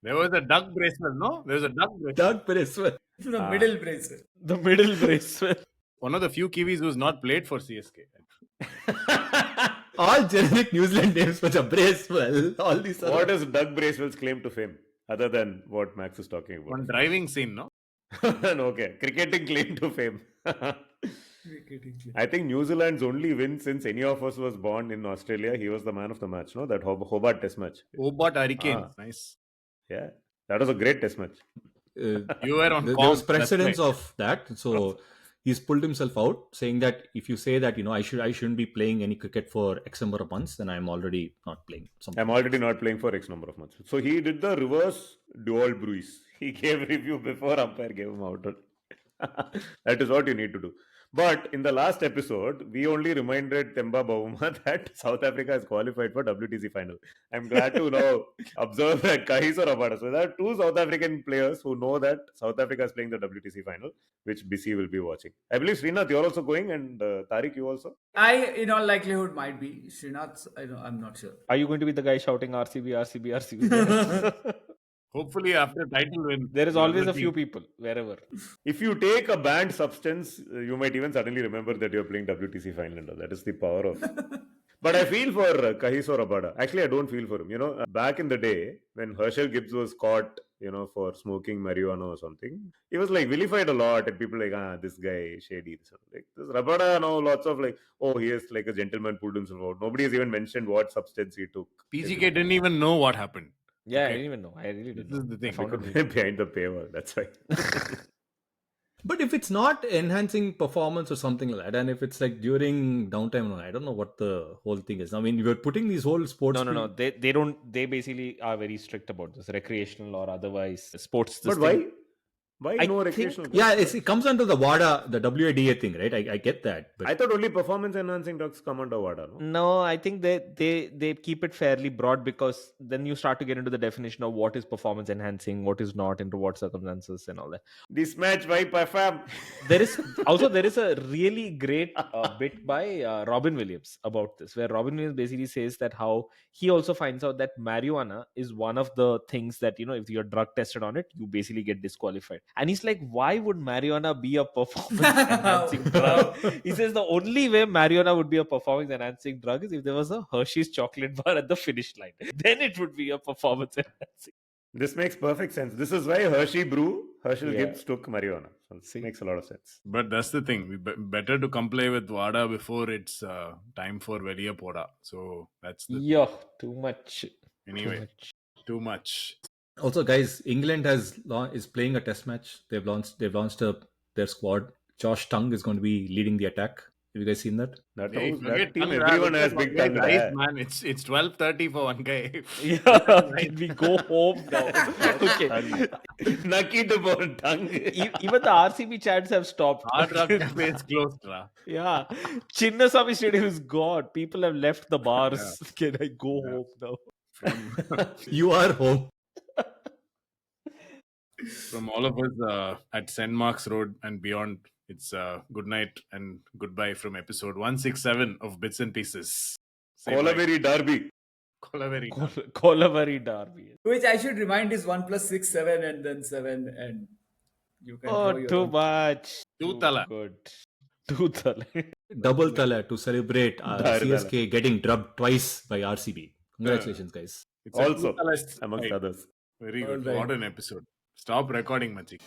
E: There was a Doug Bracewell, no? There was a Doug Bracewell.
A: Doug Bracewell.
F: The middle bracelet.
C: The middle bracelet.
E: One of the few Kiwis who's not played for CSK.
A: All generic New Zealand names for Bracewell. All these.
B: What is Doug Bracewell's claim to fame? Other than what Max is talking about.
E: One driving scene, no?
B: Okay, cricketing claim to fame. I think New Zealand's only win since any of us was born in Australia. He was the man of the match, no? That Hobart Test match.
E: Hobart Hurricane.
B: Ah.
E: Nice.
B: Yeah, that was a great Test match.
E: You were on
A: There
E: comp,
A: was
E: that's
A: precedence
E: right.
A: of that. So he's pulled himself out, saying that if you say that I shouldn't be playing any cricket for X number of months, then I'm already not playing. Something.
B: I'm already not playing for X number of months. So he did the reverse dual bruise. He gave review before umpire gave him out. That is what you need to do. But in the last episode, we only reminded Themba Bavuma that South Africa has qualified for WTC final. I'm glad to now observe that Kahiso Rabada. So there are 2 South African players who know that South Africa is playing the WTC final, which BC will be watching. I believe Srinath, you're also going, and Tareque, you also?
F: I, in all likelihood, might be. Srinath, I'm not sure.
C: Are you going to be the guy shouting RCB, RCB, RCB?
E: Hopefully, after title win.
C: There is always
E: the
C: a few
E: team.
C: people, wherever.
B: If you take a banned substance, you might even suddenly remember that you're playing WTC final and all. That is the power of. But I feel for Kahiso Rabada. Actually, I don't feel for him. Back in the day when Herschel Gibbs was caught, for smoking marijuana or something, he was like vilified a lot, and people like, this guy shady. So, like this Rabada, lots of like, oh, he is like a gentleman, pulled himself out. Nobody has even mentioned what substance he took.
E: PGK didn't even know what happened.
C: Yeah,
E: Okay.
C: I didn't even know. I really didn't
E: This
C: know.
E: is the
C: I
E: thing.
C: found it
B: Because behind the paywall. That's why.
A: But if it's not enhancing performance or something like that, and if it's like during downtime, I don't know what the whole thing is. I mean, you're putting these whole sports.
C: No. They don't. They basically are very strict about this, recreational or otherwise sports. This
B: But why?
C: thing.
B: Why
C: I
B: no
C: think-
B: recreational?
A: Yeah, it comes under the WADA, the WADA thing, right? I get that. But
B: I thought only performance enhancing drugs come under WADA, no?
C: No, I think they keep it fairly broad, because then you start to get into the definition of what is performance enhancing, what is not, into what circumstances, and all that.
B: This match, why perform?
C: There is a really great bit by Robin Williams about this, where Robin Williams basically says that how he also finds out that marijuana is one of the things that if you're drug tested on it, you basically get disqualified. And he's like, why would marijuana be a performance enhancing drug? He says the only way marijuana would be a performance enhancing drug is if there was a Hershey's chocolate bar at the finish line. Then it would be a performance enhancing.
B: This makes perfect sense. This is why Hershey Brew Herschel
C: Yeah.
B: Gibbs took marijuana. So
C: See.
B: makes a lot of sense.
E: But that's the thing. Better to come play with Wada before it's time for Veliya Poda. So that's the
C: Yeah, too much.
E: Anyway.
C: Too much.
E: too much.
A: Also, guys, England is playing a test match. They've launched their squad. Josh Tongue is going to be leading the attack. Have you guys seen that?
E: Hey,
B: That team,
E: Tongue,
B: everyone
E: look
B: has
E: at
B: big
E: one
B: tongue.
E: guy's eyes,
B: There.
E: man. It's 12:30 for one guy.
C: Yeah, can we go home now? Okay.
B: Nucky to bone tongue.
C: Even the RCB chats have stopped.
E: Hard Rock Cafe is closed, ra.
C: Yeah. Chinnaswamy Stadium is gone. People have left the bars. Can I go home now?
A: You are home.
E: From all of us at St. Mark's Road and beyond, it's good night and goodbye from episode 167 of Bits and Pieces. Say bye.
B: Kolaveri Derby.
E: Kolaveri.
C: Kolaveri Derby.
F: Which I should remind is 1 plus 6, 7, and then 7, and you can draw
C: Oh,
F: your
C: too
F: own.
C: much.
E: Two
C: Too
E: tala.
C: good. Two tala.
A: Double thala to celebrate
B: Dar
A: CSK getting drubbed twice by RCB. Congratulations, guys.
E: It's a
B: Also,
E: two-tala
B: amongst
E: fight.
B: others.
E: Very
F: All
E: good.
F: right.
E: What an episode. Stop recording, Machi.